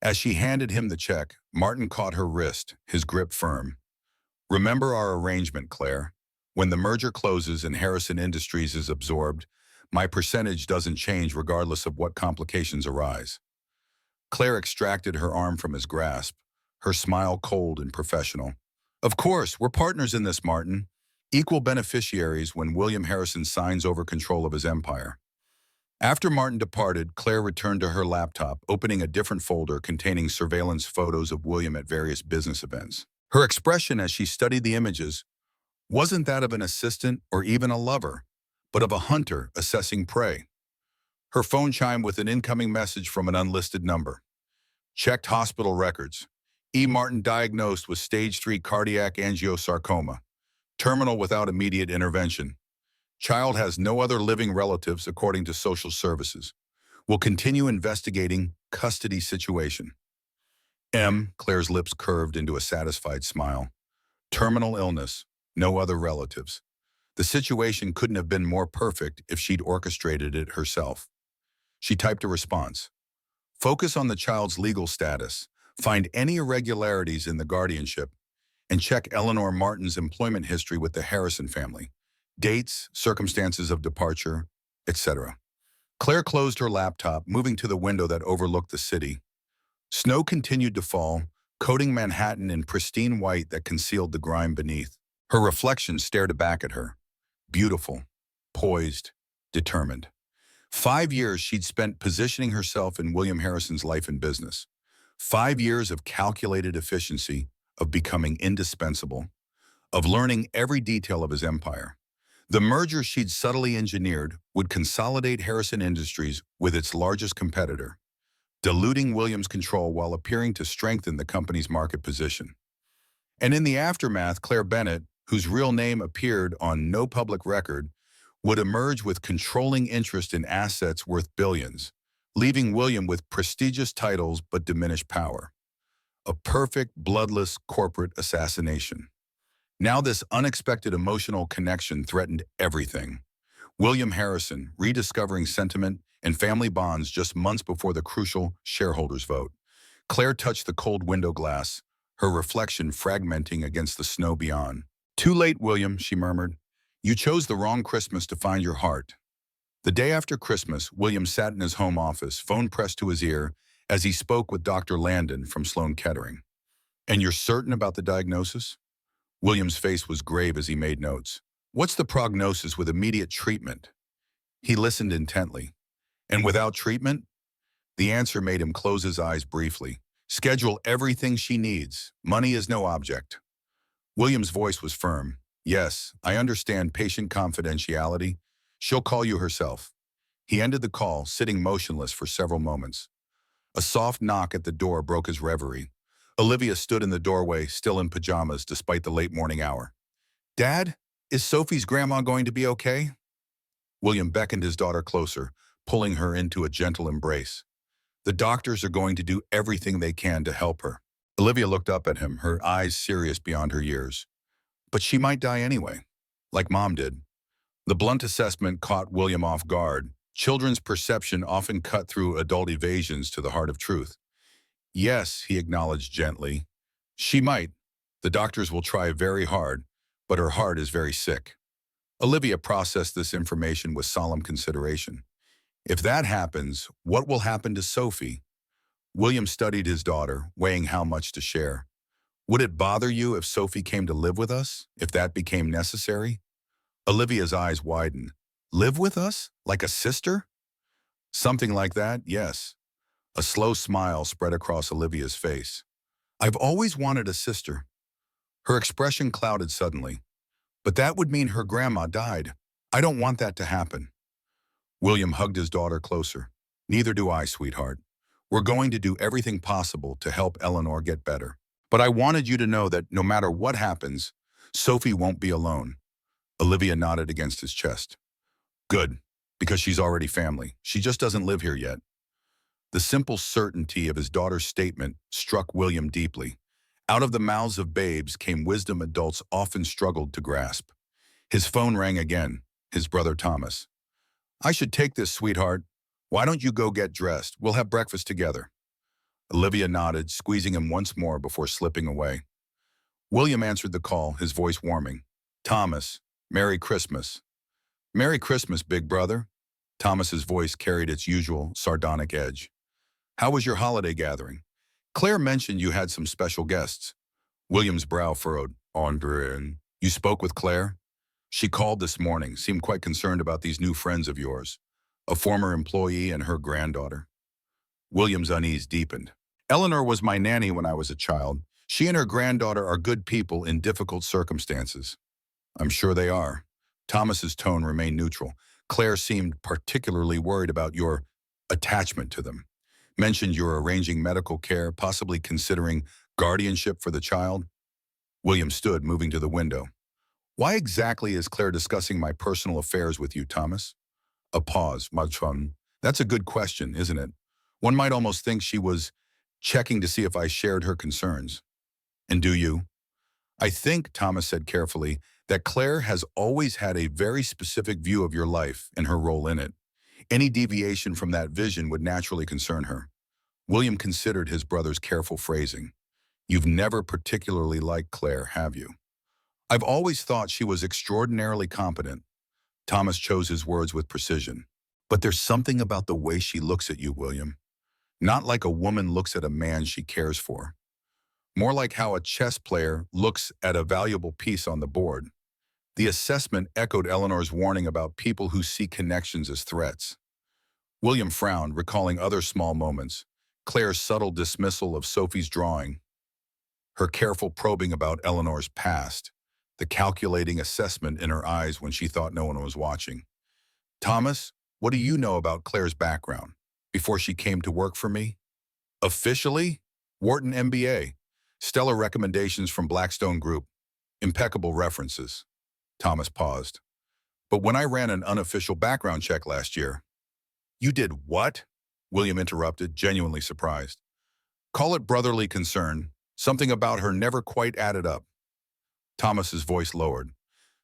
As she handed him the check, Martin caught her wrist, his grip firm. Remember our arrangement, Claire. When the merger closes and Harrison Industries is absorbed, my percentage doesn't change regardless of what complications arise. Claire extracted her arm from his grasp, her smile cold and professional. Of course, we're partners in this, Martin. Equal beneficiaries when William Harrison signs over control of his empire. After Martin departed, Claire returned to her laptop, opening a different folder containing surveillance photos of William at various business events. Her expression as she studied the images wasn't that of an assistant or even a lover, but of a hunter assessing prey. Her phone chimed with an incoming message from an unlisted number. Checked hospital records. E. Martin diagnosed with stage 3 cardiac angiosarcoma. Terminal without immediate intervention. Child has no other living relatives according to social services. Will continue investigating custody situation. M. Claire's lips curved into a satisfied smile. Terminal illness. No other relatives. The situation couldn't have been more perfect if she'd orchestrated it herself. She typed a response. Focus on the child's legal status. Find any irregularities in the guardianship, and check Eleanor Martin's employment history with the Harrison family. Dates, circumstances of departure, etc. Claire closed her laptop, moving to the window that overlooked the city. Snow continued to fall, coating Manhattan in pristine white that concealed the grime beneath. Her reflection stared back at her. Beautiful, poised, determined. 5 years she'd spent positioning herself in William Harrison's life and business. 5 years of calculated efficiency, of becoming indispensable, of learning every detail of his empire. The merger she'd subtly engineered would consolidate Harrison Industries with its largest competitor, diluting William's control while appearing to strengthen the company's market position. And in the aftermath, Claire Bennett, whose real name appeared on no public record, would emerge with controlling interest in assets worth billions, leaving William with prestigious titles but diminished power. A perfect, bloodless corporate assassination. Now this unexpected emotional connection threatened everything. William Harrison, rediscovering sentiment and family bonds just months before the crucial shareholders' vote. Claire touched the cold window glass, her reflection fragmenting against the snow beyond. Too late, William, she murmured. You chose the wrong Christmas to find your heart. The day after Christmas, William sat in his home office, phone pressed to his ear, as he spoke with Dr. Landon from Sloan Kettering. And you're certain about the diagnosis? William's face was grave as he made notes. What's the prognosis with immediate treatment? He listened intently. And without treatment? The answer made him close his eyes briefly. Schedule everything she needs. Money is no object. William's voice was firm. Yes, I understand patient confidentiality. She'll call you herself. He ended the call, sitting motionless for several moments. A soft knock at the door broke his reverie. Olivia stood in the doorway, still in pajamas despite the late morning hour. Dad, is Sophie's grandma going to be okay? William beckoned his daughter closer, pulling her into a gentle embrace. The doctors are going to do everything they can to help her. Olivia looked up at him, her eyes serious beyond her years. But she might die anyway, like Mom did. The blunt assessment caught William off guard. Children's perception often cut through adult evasions to the heart of truth. Yes, he acknowledged gently. She might. The doctors will try very hard, but her heart is very sick. Olivia processed this information with solemn consideration. If that happens, what will happen to Sophie? William studied his daughter, weighing how much to share. Would it bother you if Sophie came to live with us, if that became necessary? Olivia's eyes widened. Live with us? Like a sister? Something like that, yes. A slow smile spread across Olivia's face. I've always wanted a sister. Her expression clouded suddenly. But that would mean her grandma died. I don't want that to happen. William hugged his daughter closer. Neither do I, sweetheart. We're going to do everything possible to help Eleanor get better. But I wanted you to know that no matter what happens, Sophie won't be alone. Olivia nodded against his chest. Good, because she's already family. She just doesn't live here yet. The simple certainty of his daughter's statement struck William deeply. Out of the mouths of babes came wisdom adults often struggled to grasp. His phone rang again, his brother Thomas. I should take this, sweetheart. Why don't you go get dressed? We'll have breakfast together. Olivia nodded, squeezing him once more before slipping away. William answered the call, his voice warming. Thomas, Merry Christmas. Merry Christmas, big brother. Thomas's voice carried its usual sardonic edge. How was your holiday gathering? Claire mentioned you had some special guests. William's brow furrowed. Andre, you spoke with Claire? She called this morning, seemed quite concerned about these new friends of yours, a former employee and her granddaughter. William's unease deepened. Eleanor was my nanny when I was a child. She and her granddaughter are good people in difficult circumstances. I'm sure they are. Thomas's tone remained neutral. Claire seemed particularly worried about your attachment to them. Mentioned you're arranging medical care, possibly considering guardianship for the child. William stood, moving to the window. Why exactly is Claire discussing my personal affairs with you, Thomas? A pause. That's a good question, isn't it? One might almost think she was checking to see if I shared her concerns. And do you? I think, Thomas said carefully, that Claire has always had a very specific view of your life and her role in it. Any deviation from that vision would naturally concern her. William considered his brother's careful phrasing. You've never particularly liked Claire, have you? I've always thought she was extraordinarily competent. Thomas chose his words with precision. But there's something about the way she looks at you, William. Not like a woman looks at a man she cares for. More like how a chess player looks at a valuable piece on the board. The assessment echoed Eleanor's warning about people who see connections as threats. William frowned, recalling other small moments. Claire's subtle dismissal of Sophie's drawing, her careful probing about Eleanor's past, the calculating assessment in her eyes when she thought no one was watching. Thomas, what do you know about Claire's background? Before she came to work for me? Officially? Wharton MBA. Stellar recommendations from Blackstone Group. Impeccable references. Thomas paused. But when I ran an unofficial background check last year. You did what? William interrupted, genuinely surprised. Call it brotherly concern. Something about her never quite added up. Thomas's voice lowered.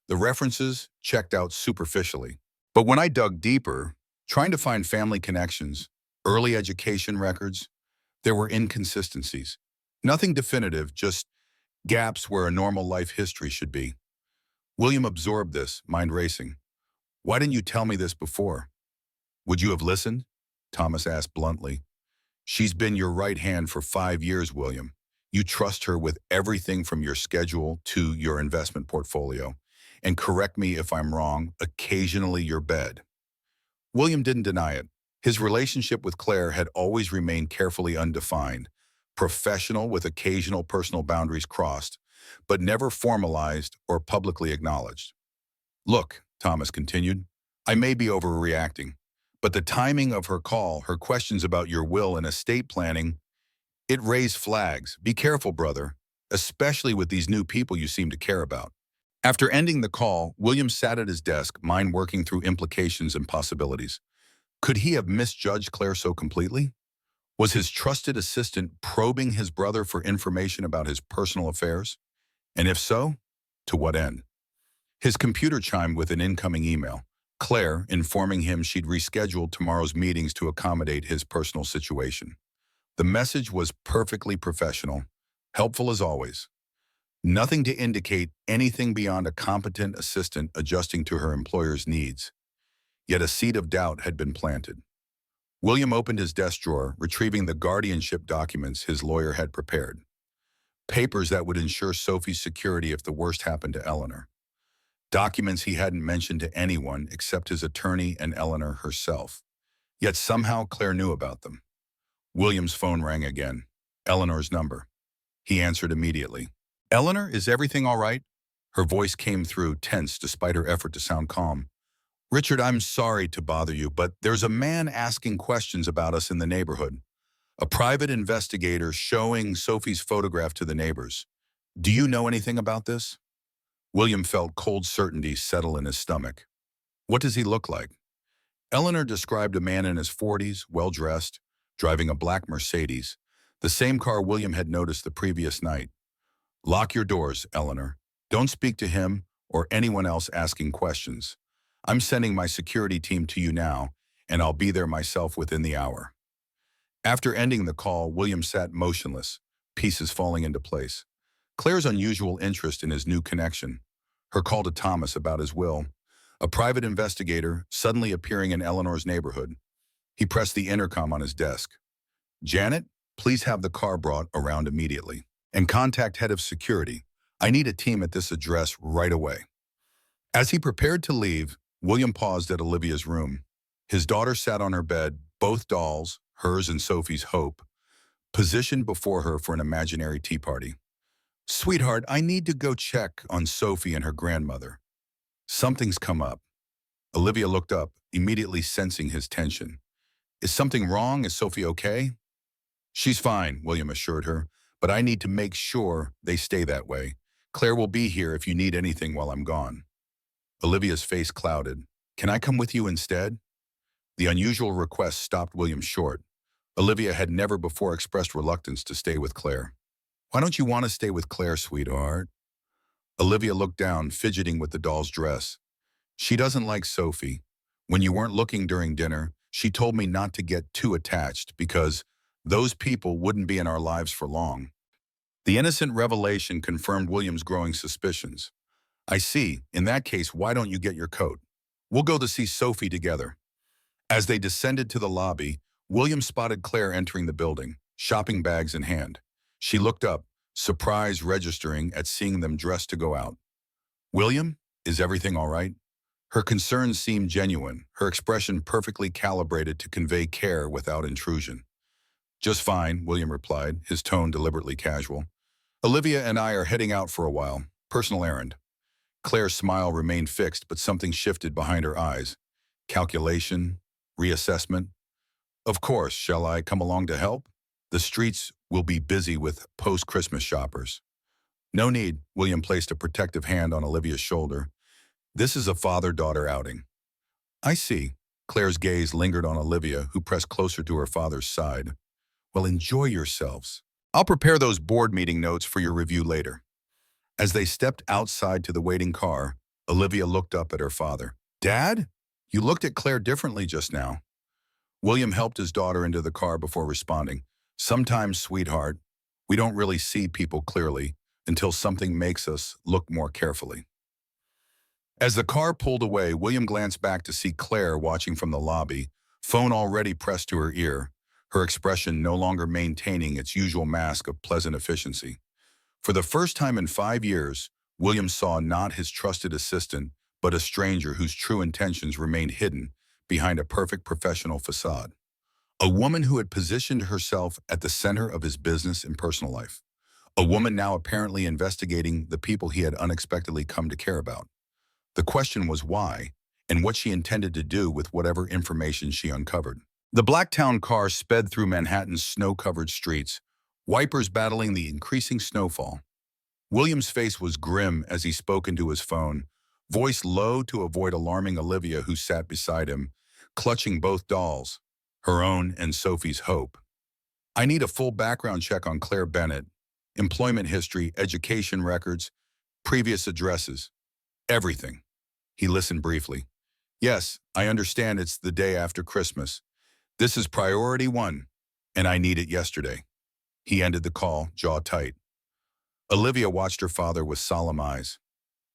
The references checked out superficially. But when I dug deeper, trying to find family connections, early education records, there were inconsistencies. Nothing definitive, just gaps where a normal life history should be. William absorbed this, mind racing. Why didn't you tell me this before? Would you have listened? Thomas asked bluntly. She's been your right hand for 5 years, William. You trust her with everything from your schedule to your investment portfolio. And correct me if I'm wrong, occasionally your bed. William didn't deny it. His relationship with Claire had always remained carefully undefined, professional with occasional personal boundaries crossed, but never formalized or publicly acknowledged. Look, Thomas continued, I may be overreacting, but the timing of her call, her questions about your will and estate planning, it raised flags. Be careful, brother, especially with these new people you seem to care about. After ending the call, William sat at his desk, mind working through implications and possibilities. Could he have misjudged Claire so completely? Was his trusted assistant probing his brother for information about his personal affairs? And if so, to what end? His computer chimed with an incoming email. Claire informing him she'd rescheduled tomorrow's meetings to accommodate his personal situation. The message was perfectly professional, helpful as always. Nothing to indicate anything beyond a competent assistant adjusting to her employer's needs. Yet a seed of doubt had been planted. William opened his desk drawer, retrieving the guardianship documents his lawyer had prepared. Papers that would ensure Sophie's security if the worst happened to Eleanor. Documents he hadn't mentioned to anyone except his attorney and Eleanor herself. Yet somehow Claire knew about them. William's phone rang again. Eleanor's number. He answered immediately. Eleanor, is everything all right? Her voice came through, tense despite her effort to sound calm. Richard, I'm sorry to bother you, but there's a man asking questions about us in the neighborhood. A private investigator showing Sophie's photograph to the neighbors. Do you know anything about this? William felt cold certainty settle in his stomach. What does he look like? Eleanor described a man in his 40s, well-dressed, driving a black Mercedes, the same car William had noticed the previous night. Lock your doors, Eleanor. Don't speak to him or anyone else asking questions. I'm sending my security team to you now, and I'll be there myself within the hour. After ending the call, William sat motionless, pieces falling into place. Claire's unusual interest in his new connection, her call to Thomas about his will, a private investigator suddenly appearing in Eleanor's neighborhood. He pressed the intercom on his desk. Janet, please have the car brought around immediately. And contact head of security. I need a team at this address right away. As he prepared to leave, William paused at Olivia's room. His daughter sat on her bed, both dolls, hers and Sophie's Hope, positioned before her for an imaginary tea party. Sweetheart, I need to go check on Sophie and her grandmother. Something's come up. Olivia looked up, immediately sensing his tension. Is something wrong? Is Sophie okay? She's fine, William assured her, but I need to make sure they stay that way. Claire will be here if you need anything while I'm gone. Olivia's face clouded. Can I come with you instead? The unusual request stopped William short. Olivia had never before expressed reluctance to stay with Claire. Why don't you want to stay with Claire, sweetheart? Olivia looked down, fidgeting with the doll's dress. She doesn't like Sophie. When you weren't looking during dinner, she told me not to get too attached because those people wouldn't be in our lives for long. The innocent revelation confirmed William's growing suspicions. I see. In that case, why don't you get your coat? We'll go to see Sophie together. As they descended to the lobby, William spotted Claire entering the building, shopping bags in hand. She looked up, surprise registering at seeing them dressed to go out. William, is everything all right? Her concerns seemed genuine, her expression perfectly calibrated to convey care without intrusion. Just fine, William replied, his tone deliberately casual. Olivia and I are heading out for a while, personal errand. Claire's smile remained fixed, but something shifted behind her eyes. Calculation, reassessment. Of course, shall I come along to help? The streets will be busy with post-Christmas shoppers. No need, William placed a protective hand on Olivia's shoulder. This is a father-daughter outing. I see. Claire's gaze lingered on Olivia, who pressed closer to her father's side. Well, enjoy yourselves. I'll prepare those board meeting notes for your review later. As they stepped outside to the waiting car, Olivia looked up at her father. Dad? You looked at Claire differently just now. William helped his daughter into the car before responding. Sometimes, sweetheart, we don't really see people clearly until something makes us look more carefully. As the car pulled away, William glanced back to see Claire watching from the lobby, phone already pressed to her ear, her expression no longer maintaining its usual mask of pleasant efficiency. For the first time in 5 years, William saw not his trusted assistant, but a stranger whose true intentions remained hidden behind a perfect professional facade. A woman who had positioned herself at the center of his business and personal life. A woman now apparently investigating the people he had unexpectedly come to care about. The question was why, and what she intended to do with whatever information she uncovered. The Blacktown car sped through Manhattan's snow-covered streets, wipers battling the increasing snowfall. William's face was grim as he spoke into his phone, voice low to avoid alarming Olivia, who sat beside him, clutching both dolls, her own and Sophie's Hope. I need a full background check on Claire Bennett, employment history, education records, previous addresses, everything. He listened briefly. Yes, I understand it's the day after Christmas. This is priority one, and I need it yesterday. He ended the call, jaw tight. Olivia watched her father with solemn eyes.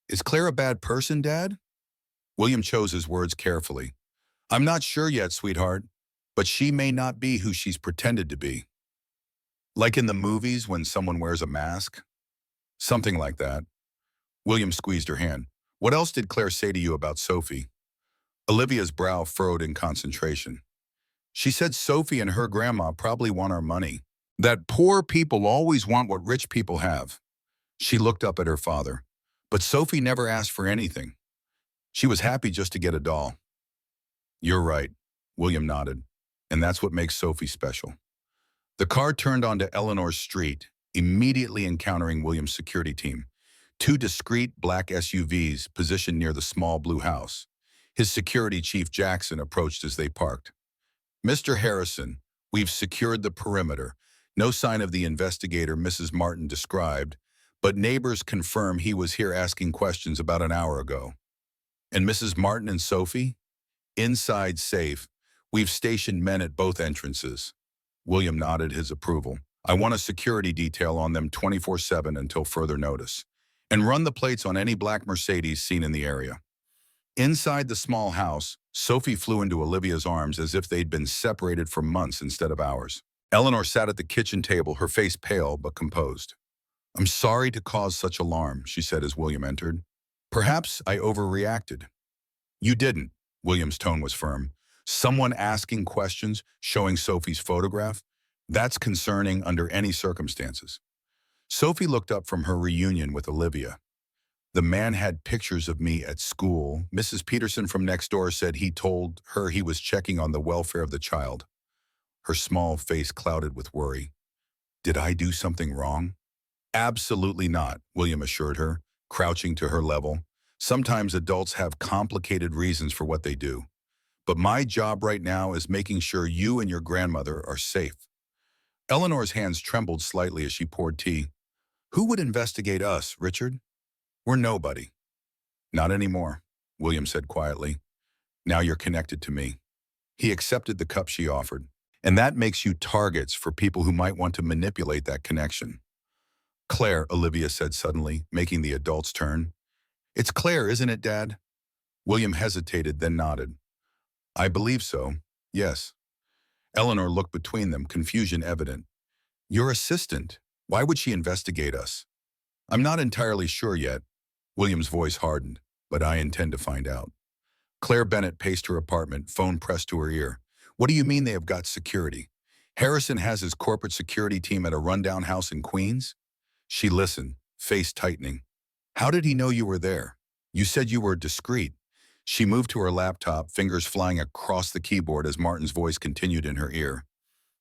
Is Claire a bad person, Dad? William chose his words carefully. I'm not sure yet, sweetheart, but she may not be who she's pretended to be. Like in the movies when someone wears a mask? Something like that. William squeezed her hand. What else did Claire say to you about Sophie? Olivia's brow furrowed in concentration. She said Sophie and her grandma probably want our money. That poor people always want what rich people have. She looked up at her father. But Sophie never asked for anything. She was happy just to get a doll. You're right, William nodded. And that's what makes Sophie special. The car turned onto Eleanor Street, immediately encountering William's security team. Two discreet black SUVs positioned near the small blue house. His security chief Jackson approached as they parked. "Mr. Harrison, we've secured the perimeter. No sign of the investigator Mrs. Martin described, but neighbors confirm he was here asking questions about an hour ago." "And Mrs. Martin and Sophie?" "Inside safe. We've stationed men at both entrances." William nodded his approval. "I want a security detail on them 24/7 until further notice. And run the plates on any black Mercedes seen in the area." Inside the small house, Sophie flew into Olivia's arms as if they'd been separated for months instead of hours. Eleanor sat at the kitchen table, her face pale but composed. "I'm sorry to cause such alarm," she said as William entered. "Perhaps I overreacted." "You didn't." William's tone was firm. "Someone asking questions, showing Sophie's photograph? That's concerning under any circumstances." Sophie looked up from her reunion with Olivia. "The man had pictures of me at school. Mrs. Peterson from next door said he told her he was checking on the welfare of the child." Her small face clouded with worry. "Did I do something wrong?" "Absolutely not," William assured her, crouching to her level. "Sometimes adults have complicated reasons for what they do. But my job right now is making sure you and your grandmother are safe." Eleanor's hands trembled slightly as she poured tea. "Who would investigate us, Richard? We're nobody." "Not anymore," William said quietly. "Now you're connected to me." He accepted the cup she offered. "And that makes you targets for people who might want to manipulate that connection." "Claire," Olivia said suddenly, making the adults turn. "It's Claire, isn't it, Dad?" William hesitated, then nodded. "I believe so, yes." Eleanor looked between them, confusion evident. "Your assistant. Why would she investigate us?" "I'm not entirely sure yet." William's voice hardened. "But I intend to find out." Claire Bennett paced her apartment, phone pressed to her ear. "What do you mean they have got security? Harrison has his corporate security team at a rundown house in Queens?" She listened, face tightening. "How did he know you were there? You said you were discreet." She moved to her laptop, fingers flying across the keyboard as Martin's voice continued in her ear.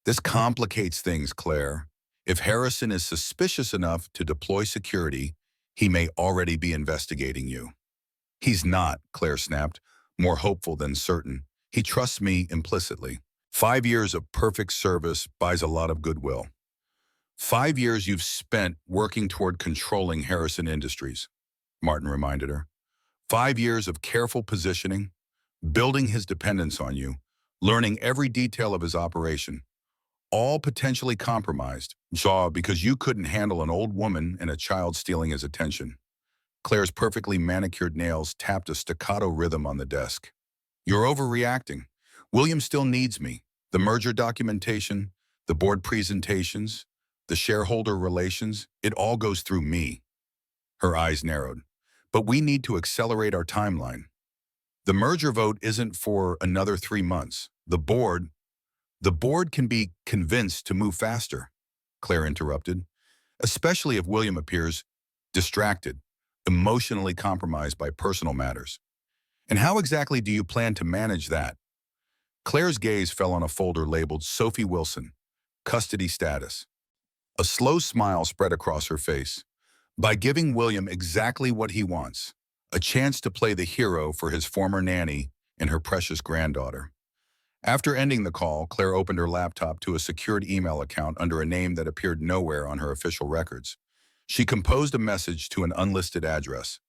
"This complicates things, Claire. If Harrison is suspicious enough to deploy security, he may already be investigating you." "He's not," Claire snapped, more hopeful than certain. "He trusts me implicitly. 5 years of perfect service buys a lot of goodwill." 5 years you've spent working toward controlling Harrison Industries," Martin reminded her. 5 years of careful positioning, building his dependence on you, learning every detail of his operation, all potentially compromised, because you couldn't handle an old woman and a child stealing his attention. Claire's perfectly manicured nails tapped a staccato rhythm on the desk. "You're overreacting. William still needs me. The merger documentation, the board presentations, the shareholder relations, it all goes through me." Her eyes narrowed. "But we need to accelerate our timeline. The merger vote isn't for another 3 months. The board can be convinced to move faster," Claire interrupted, "especially if William appears distracted, emotionally compromised by personal matters. And how exactly do you plan to manage that?" Claire's gaze fell on a folder labeled Sophie Wilson, custody status. A slow smile spread across her face. "By giving William exactly what he wants, a chance to play the hero for his former nanny and her precious granddaughter." After ending the call, Claire opened her laptop to a secured email account under a name that appeared nowhere on her official records. She composed a message to an unlisted address.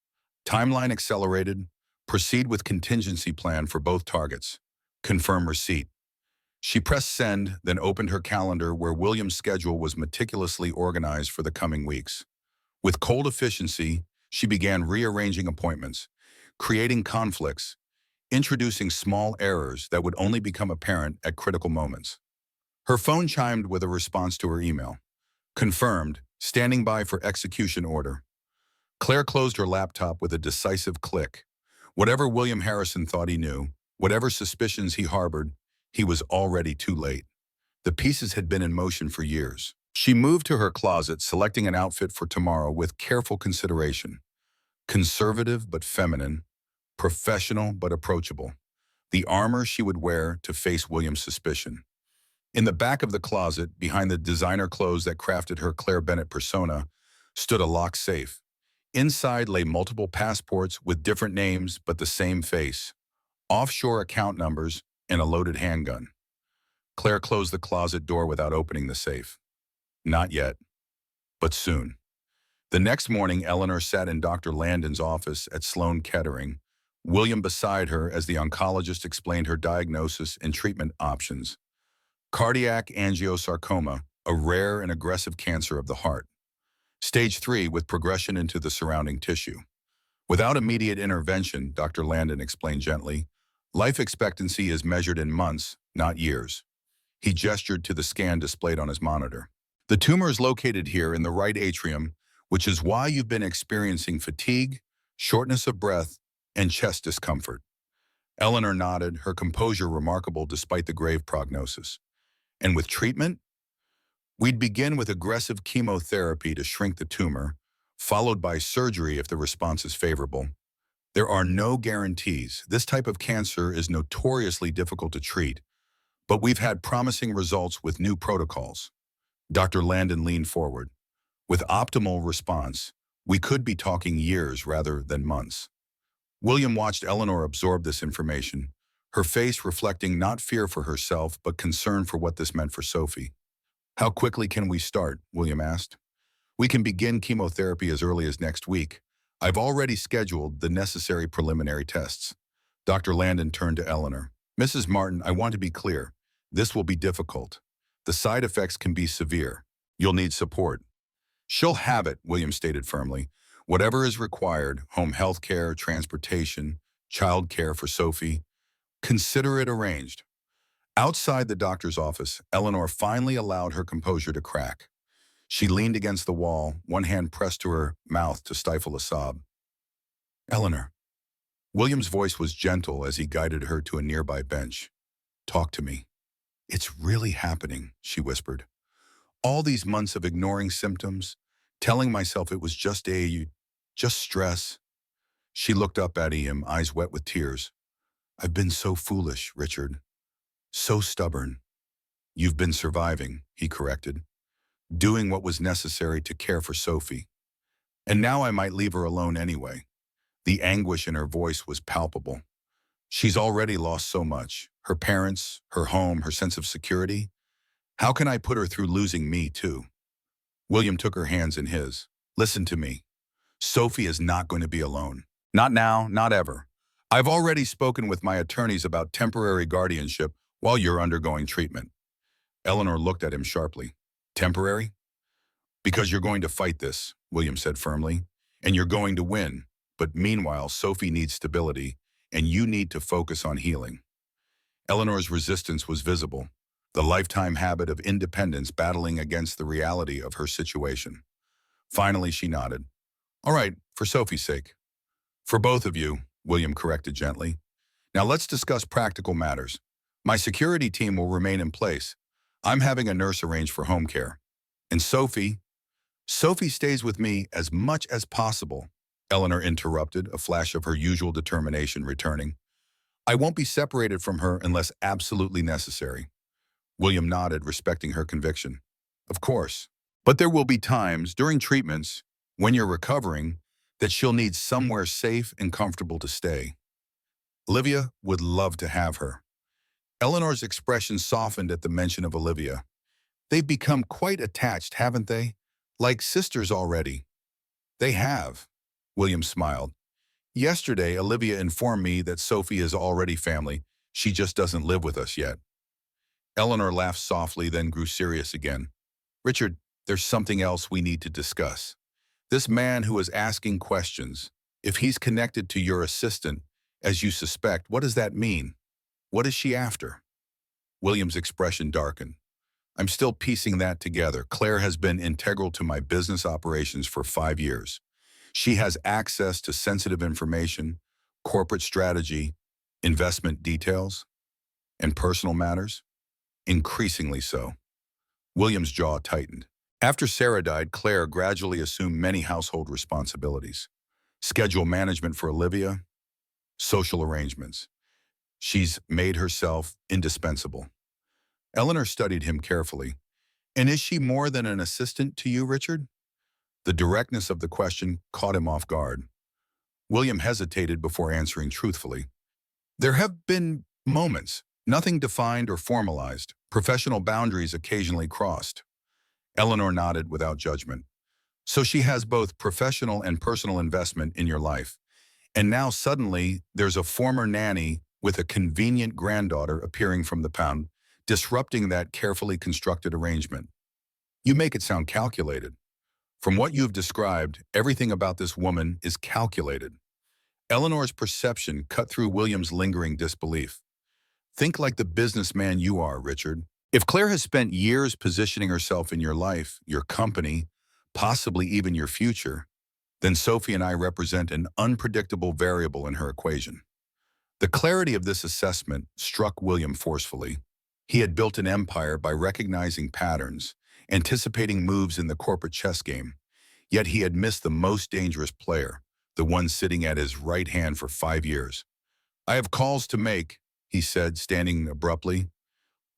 "Timeline accelerated. Proceed with contingency plan for both targets. Confirm receipt." She pressed send, then opened her calendar where William's schedule was meticulously organized for the coming weeks. With cold efficiency, she began rearranging appointments, creating conflicts, introducing small errors that would only become apparent at critical moments. Her phone chimed with a response to her email. "Confirmed, standing by for execution order." Claire closed her laptop with a decisive click. Whatever William Harrison thought he knew, whatever suspicions he harbored, he was already too late. The pieces had been in motion for years. She moved to her closet, selecting an outfit for tomorrow with careful consideration. Conservative but feminine, professional but approachable. The armor she would wear to face William's suspicion. In the back of the closet, behind the designer clothes that crafted her Claire Bennett persona, stood a locked safe. Inside lay multiple passports with different names but the same face, offshore account numbers, and a loaded handgun. Claire closed the closet door without opening the safe. Not yet, but soon. The next morning, Eleanor sat in Dr. Landon's office at Sloan Kettering, William beside her as the oncologist explained her diagnosis and treatment options. Cardiac angiosarcoma, a rare and aggressive cancer of the heart. Stage 3 with progression into the surrounding tissue. Without immediate intervention, Dr. Landon explained gently, life expectancy is measured in months, not years. He gestured to the scan displayed on his monitor. The tumor is located here in the right atrium, which is why you've been experiencing fatigue, shortness of breath, and chest discomfort. Eleanor nodded, her composure remarkable despite the grave prognosis. And with treatment? We'd begin with aggressive chemotherapy to shrink the tumor, followed by surgery if the response is favorable. There are no guarantees. This type of cancer is notoriously difficult to treat, but we've had promising results with new protocols. Dr. Landon leaned forward. With optimal response, we could be talking years rather than months. William watched Eleanor absorb this information, her face reflecting not fear for herself but concern for what this meant for Sophie. How quickly can we start? William asked. We can begin chemotherapy as early as next week. I've already scheduled the necessary preliminary tests. Dr. Landon turned to Eleanor. Mrs. Martin, I want to be clear. This will be difficult. The side effects can be severe. You'll need support. She'll have it, William stated firmly. Whatever is required, home health care, transportation, child care for Sophie, consider it arranged. Outside the doctor's office, Eleanor finally allowed her composure to crack. She leaned against the wall, one hand pressed to her mouth to stifle a sob. Eleanor. William's voice was gentle as he guided her to a nearby bench. Talk to me. It's really happening, she whispered. All these months of ignoring symptoms, telling myself it was just stress. She looked up at him, eyes wet with tears. I've been so foolish, Richard. So stubborn. You've been surviving, he corrected, doing what was necessary to care for Sophie. And now I might leave her alone anyway. The anguish in her voice was palpable. She's already lost so much. Her parents, her home, her sense of security. How can I put her through losing me, too? William took her hands in his. Listen to me. Sophie is not going to be alone. Not now, not ever. I've already spoken with my attorneys about temporary guardianship while you're undergoing treatment. Eleanor looked at him sharply. Temporary? Because you're going to fight this, William said firmly, and you're going to win. But meanwhile, Sophie needs stability, and you need to focus on healing. Eleanor's resistance was visible, the lifetime habit of independence battling against the reality of her situation. Finally, she nodded. All right, for Sophie's sake. For both of you, William corrected gently. Now let's discuss practical matters. My security team will remain in place. I'm having a nurse arrange for home care. And Sophie stays with me as much as possible, Eleanor interrupted, a flash of her usual determination returning. I won't be separated from her unless absolutely necessary. William nodded, respecting her conviction. Of course. But there will be times during treatments, when you're recovering, that she'll need somewhere safe and comfortable to stay. Olivia would love to have her. Eleanor's expression softened at the mention of Olivia. They've become quite attached, haven't they? Like sisters already. They have. William smiled. Yesterday, Olivia informed me that Sophie is already family. She just doesn't live with us yet. Eleanor laughed softly, then grew serious again. Richard, there's something else we need to discuss. This man who is asking questions, if he's connected to your assistant, as you suspect, what does that mean? What is she after? William's expression darkened. I'm still piecing that together. Claire has been integral to my business operations for 5 years. She has access to sensitive information, corporate strategy, investment details, and personal matters. Increasingly so. William's jaw tightened. After Sarah died, Claire gradually assumed many household responsibilities. Schedule management for Olivia, social arrangements. She's made herself indispensable. Eleanor studied him carefully. And is she more than an assistant to you, Richard? The directness of the question caught him off guard. William hesitated before answering truthfully. There have been moments, nothing defined or formalized, professional boundaries occasionally crossed. Eleanor nodded without judgment. So she has both professional and personal investment in your life. And now suddenly there's a former nanny with a convenient granddaughter appearing from the pound, disrupting that carefully constructed arrangement. You make it sound calculated. From what you've described, everything about this woman is calculated. Eleanor's perception cut through William's lingering disbelief. Think like the businessman you are, Richard. If Claire has spent years positioning herself in your life, your company, possibly even your future, then Sophie and I represent an unpredictable variable in her equation. The clarity of this assessment struck William forcefully. He had built an empire by recognizing patterns, anticipating moves in the corporate chess game, yet he had missed the most dangerous player, the one sitting at his right hand for 5 years. I have calls to make, he said, standing abruptly.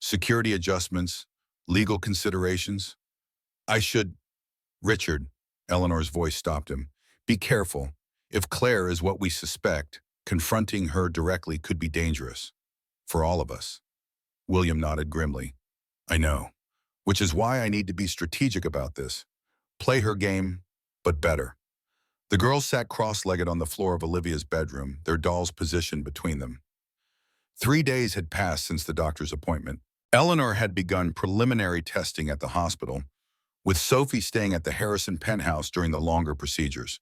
Security adjustments, legal considerations. I should... Richard, Eleanor's voice stopped him. Be careful. If Claire is what we suspect, confronting her directly could be dangerous. For all of us. William nodded grimly. I know. Which is why I need to be strategic about this. Play her game, but better. The girls sat cross-legged on the floor of Olivia's bedroom, their dolls positioned between them. 3 days had passed since the doctor's appointment. Eleanor had begun preliminary testing at the hospital, with Sophie staying at the Harrison penthouse during the longer procedures.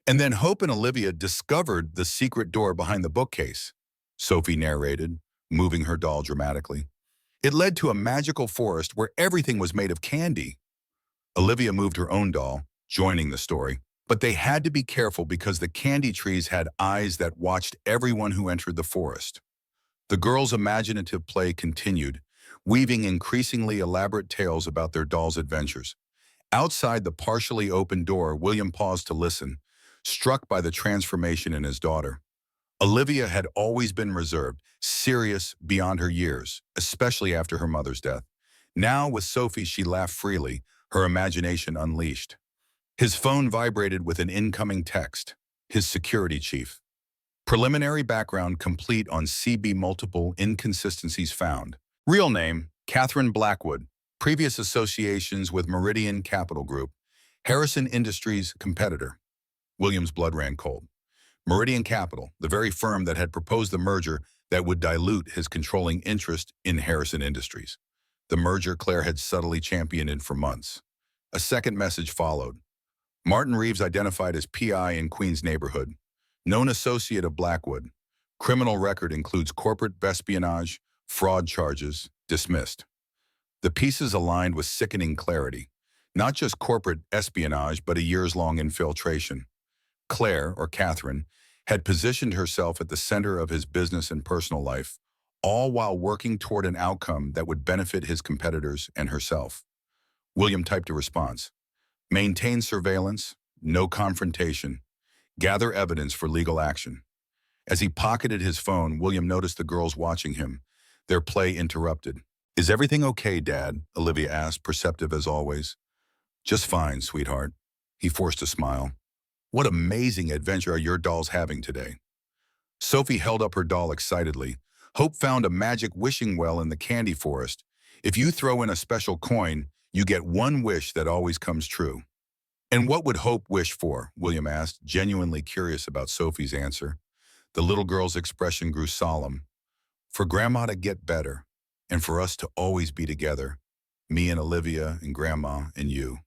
And then Hope and Olivia discovered the secret door behind the bookcase, Sophie narrated, moving her doll dramatically. It led to a magical forest where everything was made of candy. Olivia moved her own doll, joining the story. But they had to be careful because the candy trees had eyes that watched everyone who entered the forest. The girls' imaginative play continued, weaving increasingly elaborate tales about their dolls' adventures. Outside the partially open door, William paused to listen, struck by the transformation in his daughter. Olivia had always been reserved, serious beyond her years, especially after her mother's death. Now, with Sophie, she laughed freely, her imagination unleashed. His phone vibrated with an incoming text. His security chief. Preliminary background complete on CB, multiple inconsistencies found. Real name, Catherine Blackwood. Previous associations with Meridian Capital Group. Harrison Industries competitor. William's blood ran cold. Meridian Capital, the very firm that had proposed the merger that would dilute his controlling interest in Harrison Industries. The merger Claire had subtly championed for months. A second message followed. Martin Reeves identified as PI in Queens neighborhood. Known associate of Blackwood. Criminal record includes corporate espionage, fraud charges, dismissed. The pieces aligned with sickening clarity. Not just corporate espionage, but a years-long infiltration. Claire, or Catherine, had positioned herself at the center of his business and personal life, all while working toward an outcome that would benefit his competitors and herself. William typed a response. Maintain surveillance, no confrontation. Gather evidence for legal action. As he pocketed his phone, William noticed the girls watching him, their play interrupted. Is everything okay, Dad? Olivia asked, perceptive as always. Just fine, sweetheart. He forced a smile. What amazing adventure are your dolls having today? Sophie held up her doll excitedly. Hope found a magic wishing well in the candy forest. If you throw in a special coin, you get one wish that always comes true. And what would Hope wish for? William asked, genuinely curious about Sophie's answer. The little girl's expression grew solemn. For Grandma to get better, and for us to always be together, me and Olivia and Grandma and you.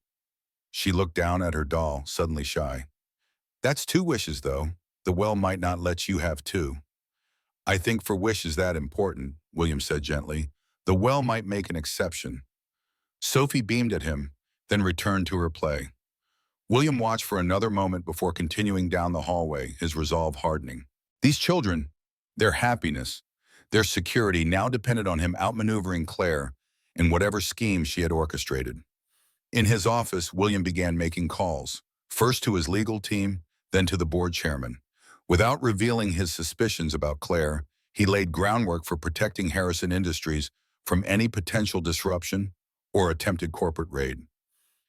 She looked down at her doll, suddenly shy. That's 2 wishes, though. The well might not let you have 2. I think for wishes that important, William said gently. The well might make an exception. Sophie beamed at him, then returned to her play. William watched for another moment before continuing down the hallway, his resolve hardening. These children, their happiness, their security now depended on him outmaneuvering Claire in whatever scheme she had orchestrated. In his office, William began making calls, first to his legal team, then to the board chairman. Without revealing his suspicions about Claire, he laid groundwork for protecting Harrison Industries from any potential disruption or attempted corporate raid.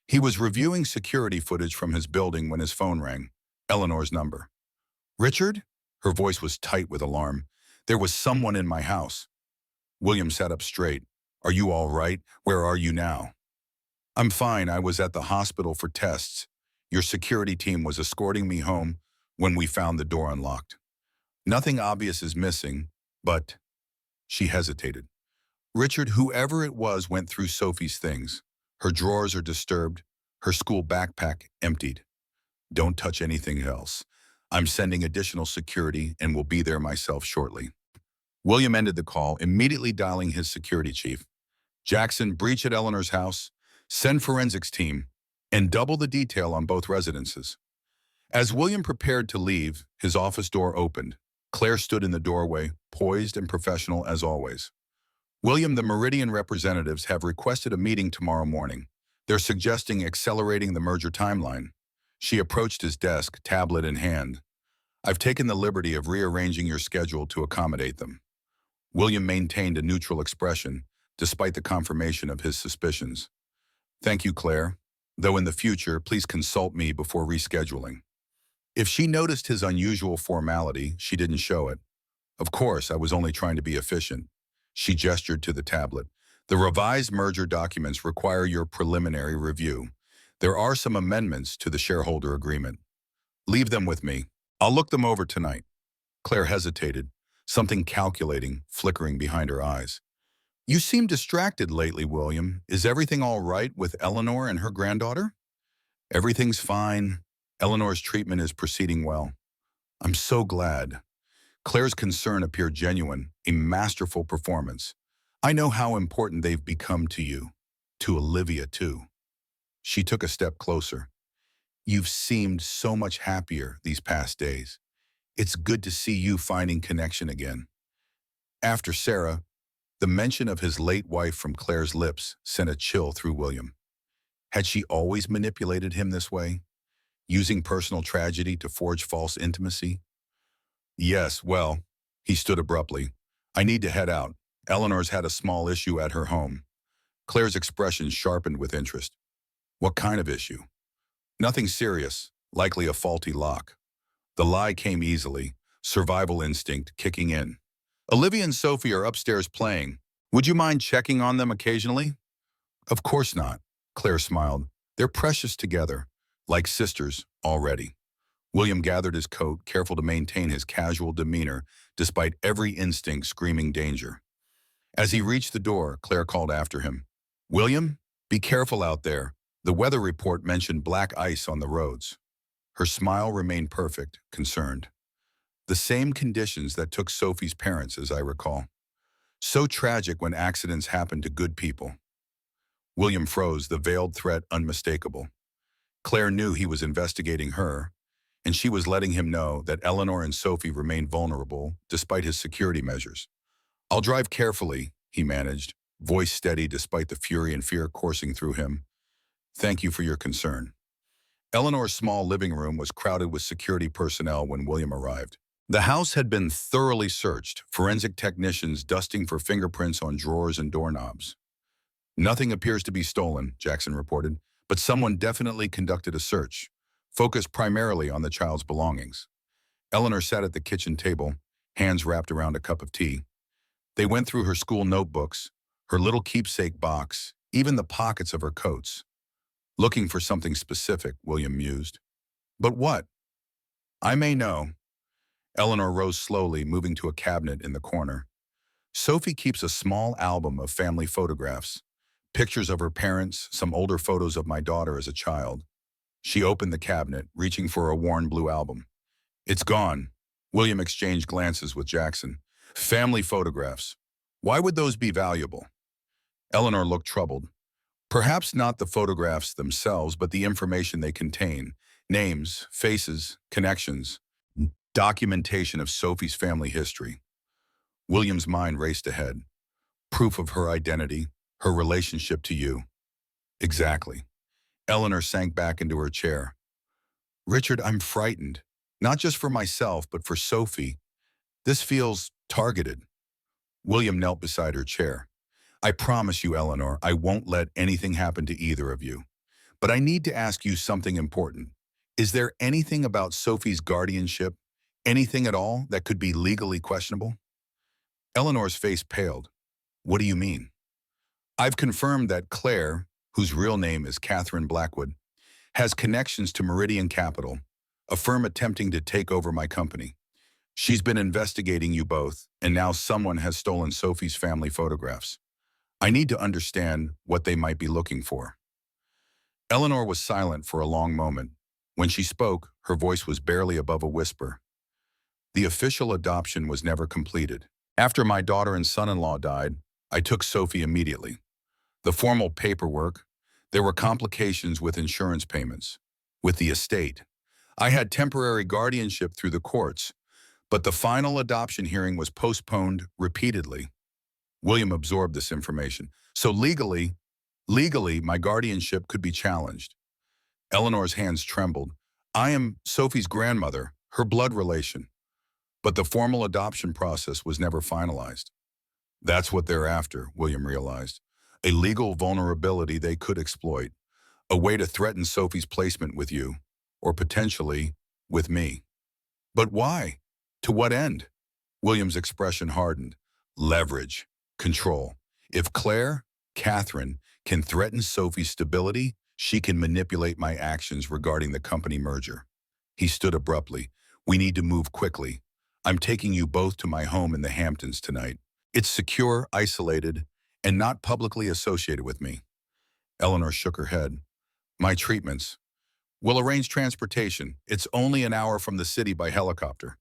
He was reviewing security footage from his building when his phone rang. Eleanor's number. "Richard?" Her voice was tight with alarm. "There was someone in my house." William sat up straight. "Are you all right? Where are you now?" "I'm fine. I was at the hospital for tests. Your security team was escorting me home when we found the door unlocked. Nothing obvious is missing, but—" She hesitated. "Richard, whoever it was went through Sophie's things. Her drawers are disturbed, her school backpack emptied. Don't touch anything else. I'm sending additional security and will be there myself shortly." William ended the call, immediately dialing his security chief. "Jackson, breach at Eleanor's house, send forensics team, and double the detail on both residences." As William prepared to leave, his office door opened. Claire stood in the doorway, poised and professional as always. "William, the Meridian representatives have requested a meeting tomorrow morning. They're suggesting accelerating the merger timeline." She approached his desk, tablet in hand. "I've taken the liberty of rearranging your schedule to accommodate them." William maintained a neutral expression, despite the confirmation of his suspicions. "Thank you, Claire. Though in the future, please consult me before rescheduling." If she noticed his unusual formality, she didn't show it. "Of course, I was only trying to be efficient." She gestured to the tablet. "The revised merger documents require your preliminary review. There are some amendments to the shareholder agreement. Leave them with me. I'll look them over tonight." Claire hesitated, something calculating flickering behind her eyes. "You seem distracted lately, William. Is everything all right with Eleanor and her granddaughter?" "Everything's fine. Eleanor's treatment is proceeding well." "I'm so glad." Claire's concern appeared genuine, a masterful performance. "I know how important they've become to you. To Olivia, too." She took a step closer. "You've seemed so much happier these past days. It's good to see you finding connection again." After Sarah, the mention of his late wife from Claire's lips sent a chill through William. Had she always manipulated him this way, using personal tragedy to forge false intimacy? "Yes, well," he stood abruptly. "I need to head out. Eleanor's had a small issue at her home." Claire's expression sharpened with interest. "What kind of issue?" "Nothing serious, likely a faulty lock." The lie came easily, survival instinct kicking in. "Olivia and Sophie are upstairs playing. Would you mind checking on them occasionally?" "Of course not," Claire smiled. "They're precious together, like sisters already." William gathered his coat, careful to maintain his casual demeanor despite every instinct screaming danger. As he reached the door, Claire called after him. "William, be careful out there. The weather report mentioned black ice on the roads." Her smile remained perfect, concerned. "The same conditions that took Sophie's parents, as I recall. So tragic when accidents happen to good people." William froze, the veiled threat unmistakable. Claire knew he was investigating her, and she was letting him know that Eleanor and Sophie remained vulnerable despite his security measures. "I'll drive carefully," he managed, voice steady despite the fury and fear coursing through him. "Thank you for your concern." Eleanor's small living room was crowded with security personnel when William arrived. The house had been thoroughly searched, forensic technicians dusting for fingerprints on drawers and doorknobs. "Nothing appears to be stolen," Jackson reported, "but someone definitely conducted a search, focused primarily on the child's belongings." Eleanor sat at the kitchen table, hands wrapped around a cup of tea. They went through her school notebooks, her little keepsake box, even the pockets of her coats. "Looking for something specific," William mused. "But what?" "I may know." Eleanor rose slowly, moving to a cabinet in the corner. "Sophie keeps a small album of family photographs, pictures of her parents, some older photos of my daughter as a child." She opened the cabinet, reaching for a worn blue album. "It's gone." William exchanged glances with Jackson. "Family photographs. Why would those be valuable?" Eleanor looked troubled. "Perhaps not the photographs themselves, but the information they contain. Names, faces, connections, documentation of Sophie's family history." William's mind raced ahead. "Proof of her identity, her relationship to you." "Exactly." Eleanor sank back into her chair. "Richard, I'm frightened. Not just for myself, but for Sophie. This feels targeted." William knelt beside her chair. I promise you, Eleanor, I won't let anything happen to either of you. But I need to ask you something important. Is there anything about Sophie's guardianship, anything at all that could be legally questionable? Eleanor's face paled. What do you mean? I've confirmed that Claire, whose real name is Catherine Blackwood, has connections to Meridian Capital, a firm attempting to take over my company. She's been investigating you both, and now someone has stolen Sophie's family photographs. I need to understand what they might be looking for. Eleanor was silent for a long moment. When she spoke, her voice was barely above a whisper. The official adoption was never completed. After my daughter and son-in-law died, I took Sophie immediately. The formal paperwork, there were complications with insurance payments, with the estate. I had temporary guardianship through the courts, but the final adoption hearing was postponed repeatedly. William absorbed this information. So legally, my guardianship could be challenged. Eleanor's hands trembled. I am Sophie's grandmother, her blood relation. But the formal adoption process was never finalized. That's what they're after, William realized. A legal vulnerability they could exploit. A way to threaten Sophie's placement with you, or potentially with me. But why? To what end? William's expression hardened. Leverage. Control. If Catherine, can threaten Sophie's stability, she can manipulate my actions regarding the company merger. He stood abruptly. We need to move quickly. I'm taking you both to my home in the Hamptons tonight. It's secure, isolated, and not publicly associated with me. Eleanor shook her head. My treatments. We'll arrange transportation. It's only an hour from the city by helicopter.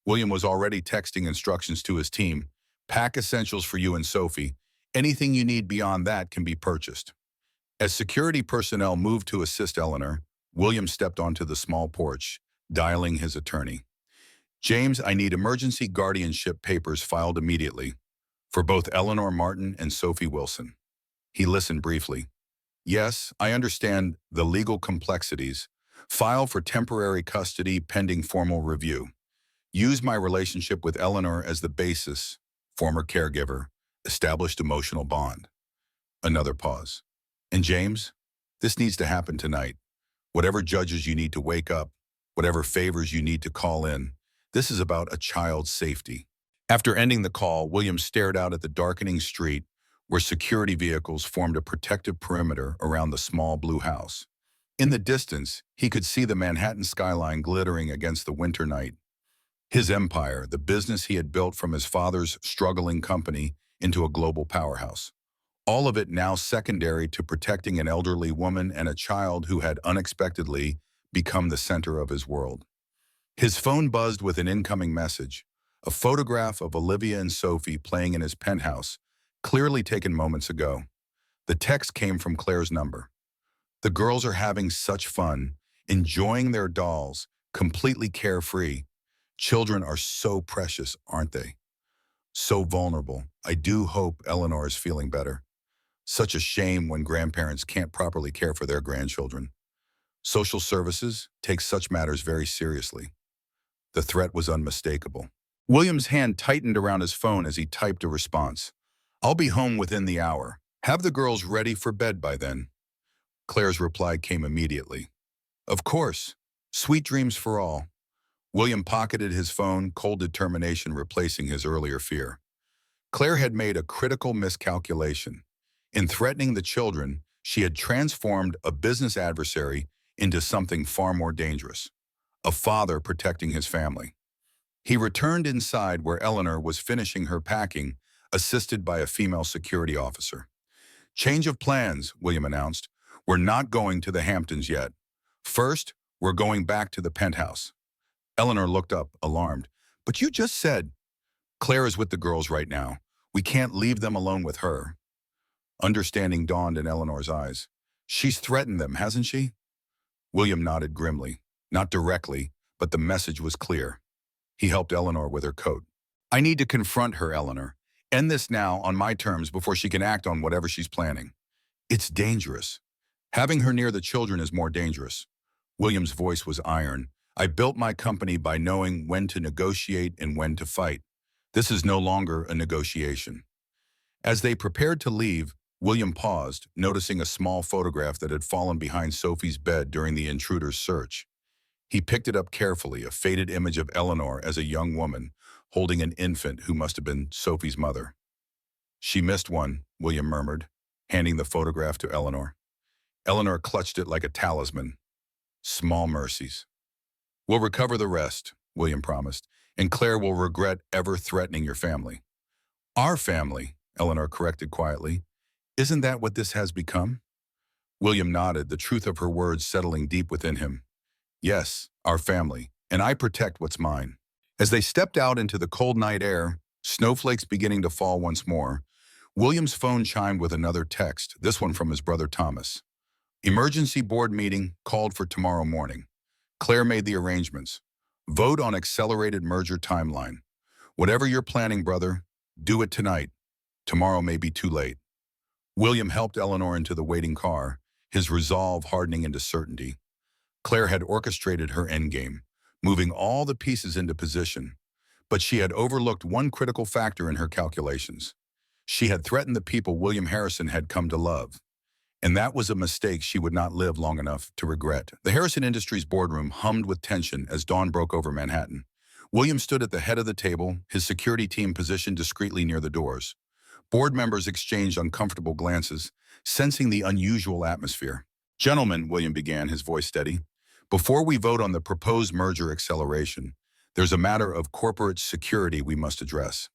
William was already texting instructions to his team. Pack essentials for you and Sophie. Anything you need beyond that can be purchased. As security personnel moved to assist Eleanor, William stepped onto the small porch, dialing his attorney. James, I need emergency guardianship papers filed immediately for both Eleanor Martin and Sophie Wilson. He listened briefly. Yes, I understand the legal complexities. File for temporary custody pending formal review. Use my relationship with Eleanor as the basis. Former caregiver. Established emotional bond. Another pause. And James, this needs to happen tonight. Whatever judges you need to wake up, whatever favors you need to call in, this is about a child's safety. After ending the call, William stared out at the darkening street where security vehicles formed a protective perimeter around the small blue house. In the distance, he could see the Manhattan skyline glittering against the winter night. His empire, the business he had built from his father's struggling company into a global powerhouse. All of it now secondary to protecting an elderly woman and a child who had unexpectedly become the center of his world. His phone buzzed with an incoming message, a photograph of Olivia and Sophie playing in his penthouse, clearly taken moments ago. The text came from Claire's number. The girls are having such fun, enjoying their dolls, completely carefree. Children are so precious, aren't they? So vulnerable. I do hope Eleanor is feeling better. Such a shame when grandparents can't properly care for their grandchildren. Social services take such matters very seriously. The threat was unmistakable. William's hand tightened around his phone as he typed a response. I'll be home within the hour. Have the girls ready for bed by then. Claire's reply came immediately. Of course. Sweet dreams for all. William pocketed his phone, cold determination replacing his earlier fear. Claire had made a critical miscalculation. In threatening the children, she had transformed a business adversary into something far more dangerous. A father protecting his family. He returned inside where Eleanor was finishing her packing, assisted by a female security officer. Change of plans, William announced. We're not going to the Hamptons yet. First, we're going back to the penthouse. Eleanor looked up, alarmed. But you just said. Claire is with the girls right now. We can't leave them alone with her. Understanding dawned in Eleanor's eyes. She's threatened them, hasn't she? William nodded grimly. Not directly, but the message was clear. He helped Eleanor with her coat. I need to confront her, Eleanor. End this now on my terms before she can act on whatever she's planning. It's dangerous. Having her near the children is more dangerous. William's voice was iron. I built my company by knowing when to negotiate and when to fight. This is no longer a negotiation. As they prepared to leave, William paused, noticing a small photograph that had fallen behind Sophie's bed during the intruder's search. He picked it up carefully, a faded image of Eleanor as a young woman, holding an infant who must have been Sophie's mother. "She missed one," William murmured, handing the photograph to Eleanor. Eleanor clutched it like a talisman. "Small mercies." "We'll recover the rest," William promised, "and Claire will regret ever threatening your family." "Our family," Eleanor corrected quietly. "Isn't that what this has become?" William nodded, the truth of her words settling deep within him. "Yes, our family, and I protect what's mine." As they stepped out into the cold night air, snowflakes beginning to fall once more, William's phone chimed with another text, this one from his brother Thomas. "Emergency board meeting called for tomorrow morning. Claire made the arrangements. Vote on accelerated merger timeline. Whatever you're planning, brother, do it tonight. Tomorrow may be too late." William helped Eleanor into the waiting car, his resolve hardening into certainty. Claire had orchestrated her endgame, moving all the pieces into position. But she had overlooked one critical factor in her calculations. She had threatened the people William Harrison had come to love. And that was a mistake she would not live long enough to regret. The Harrison Industries boardroom hummed with tension as dawn broke over Manhattan. William stood at the head of the table, his security team positioned discreetly near the doors. Board members exchanged uncomfortable glances, sensing the unusual atmosphere. "Gentlemen," William began, his voice steady, "before we vote on the proposed merger acceleration, there's a matter of corporate security we must address."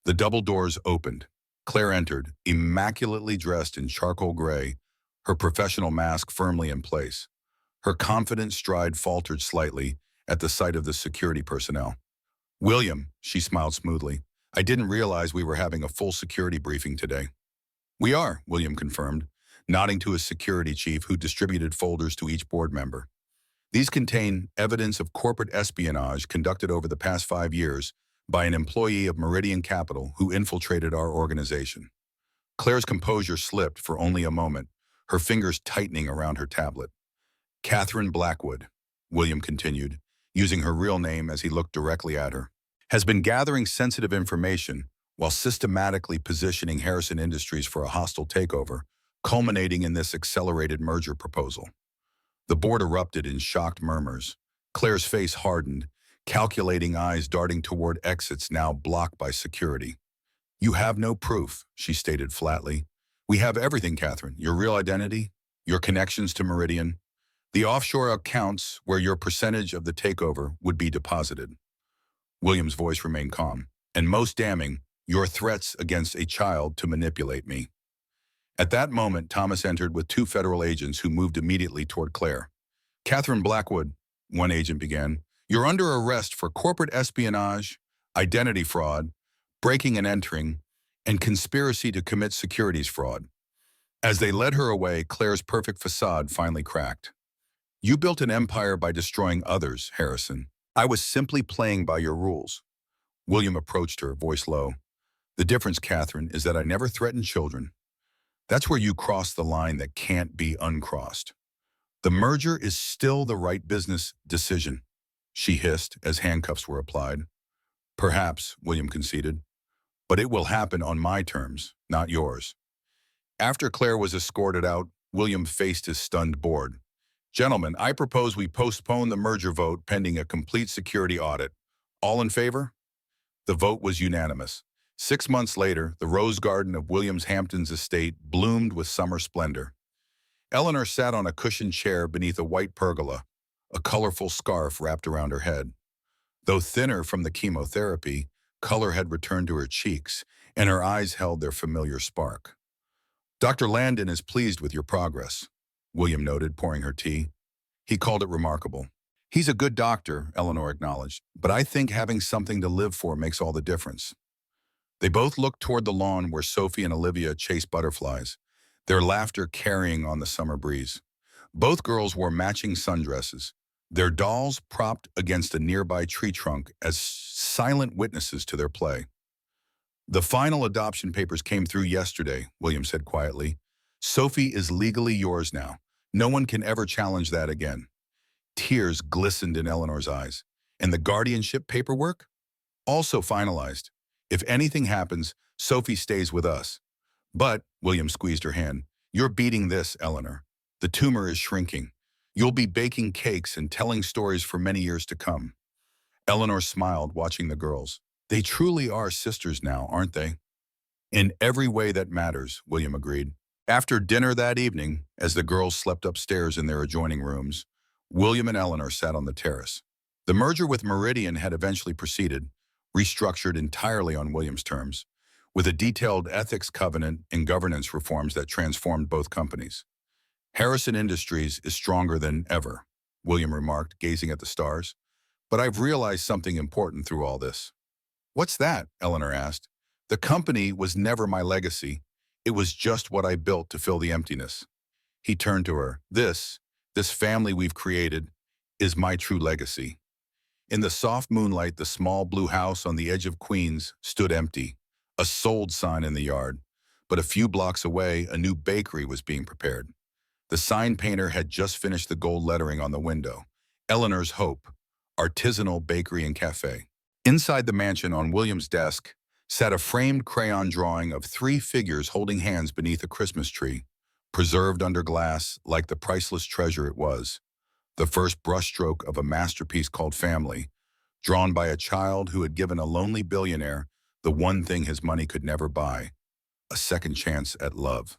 The double doors opened. Claire entered, immaculately dressed in charcoal gray, her professional mask firmly in place. Her confident stride faltered slightly at the sight of the security personnel. "William," she smiled smoothly, "I didn't realize we were having a full security briefing today." "We are," William confirmed, nodding to his security chief who distributed folders to each board member. "These contain evidence of corporate espionage conducted over the past 5 years by an employee of Meridian Capital who infiltrated our organization." Claire's composure slipped for only a moment, her fingers tightening around her tablet. "Catherine Blackwood," William continued, using her real name as he looked directly at her, "has been gathering sensitive information while systematically positioning Harrison Industries for a hostile takeover, culminating in this accelerated merger proposal." The board erupted in shocked murmurs. Claire's face hardened, calculating eyes darting toward exits now blocked by security. "You have no proof," she stated flatly. "We have everything, Catherine. Your real identity, your connections to Meridian, the offshore accounts where your percentage of the takeover would be deposited." William's voice remained calm. "And most damning, your threats against a child to manipulate me." At that moment, Thomas entered with 2 federal agents who moved immediately toward Claire. "Catherine Blackwood," one agent began, "you're under arrest for corporate espionage, identity fraud, breaking and entering, and conspiracy to commit securities fraud." As they led her away, Claire's perfect facade finally cracked. "You built an empire by destroying others, Harrison. I was simply playing by your rules." William approached her, voice low. "The difference, Catherine, is that I never threatened children. That's where you cross the line that can't be uncrossed. The merger is still the right business decision," she hissed as handcuffs were applied. "Perhaps," William conceded, "but it will happen on my terms, not yours." After Claire was escorted out, William faced his stunned board. "Gentlemen, I propose we postpone the merger vote pending a complete security audit. All in favor?" The vote was unanimous. 6 months later, the rose garden of William's Hamptons estate bloomed with summer splendor. Eleanor sat on a cushioned chair beneath a white pergola, a colorful scarf wrapped around her head. Though thinner from the chemotherapy, color had returned to her cheeks, and her eyes held their familiar spark. "Dr. Landon is pleased with your progress," William noted, pouring her tea. He called it remarkable. "He's a good doctor," Eleanor acknowledged, "but I think having something to live for makes all the difference." They both looked toward the lawn where Sophie and Olivia chased butterflies, their laughter carrying on the summer breeze. Both girls wore matching sundresses, their dolls propped against a nearby tree trunk as silent witnesses to their play. "The final adoption papers came through yesterday," William said quietly. "Sophie is legally yours now. No one can ever challenge that again." Tears glistened in Eleanor's eyes. "And the guardianship paperwork?" "Also finalized. If anything happens, Sophie stays with us. But, William squeezed her hand, you're beating this, Eleanor. The tumor is shrinking. You'll be baking cakes and telling stories for many years to come. Eleanor smiled, watching the girls. They truly are sisters now, aren't they? In every way that matters, William agreed. After dinner that evening, as the girls slept upstairs in their adjoining rooms, William and Eleanor sat on the terrace. The merger with Meridian had eventually proceeded, restructured entirely on William's terms, with a detailed ethics covenant and governance reforms that transformed both companies. Harrison Industries is stronger than ever, William remarked, gazing at the stars. But I've realized something important through all this. What's that? Eleanor asked. The company was never my legacy. It was just what I built to fill the emptiness. He turned to her. This family we've created, is my true legacy. In the soft moonlight, the small blue house on the edge of Queens stood empty, a sold sign in the yard. But a few blocks away, a new bakery was being prepared. The sign painter had just finished the gold lettering on the window. Eleanor's Hope, artisanal bakery and cafe. Inside the mansion, on William's desk, sat a framed crayon drawing of three figures holding hands beneath a Christmas tree, preserved under glass like the priceless treasure it was. The first brushstroke of a masterpiece called Family, drawn by a child who had given a lonely billionaire the one thing his money could never buy, a second chance at love.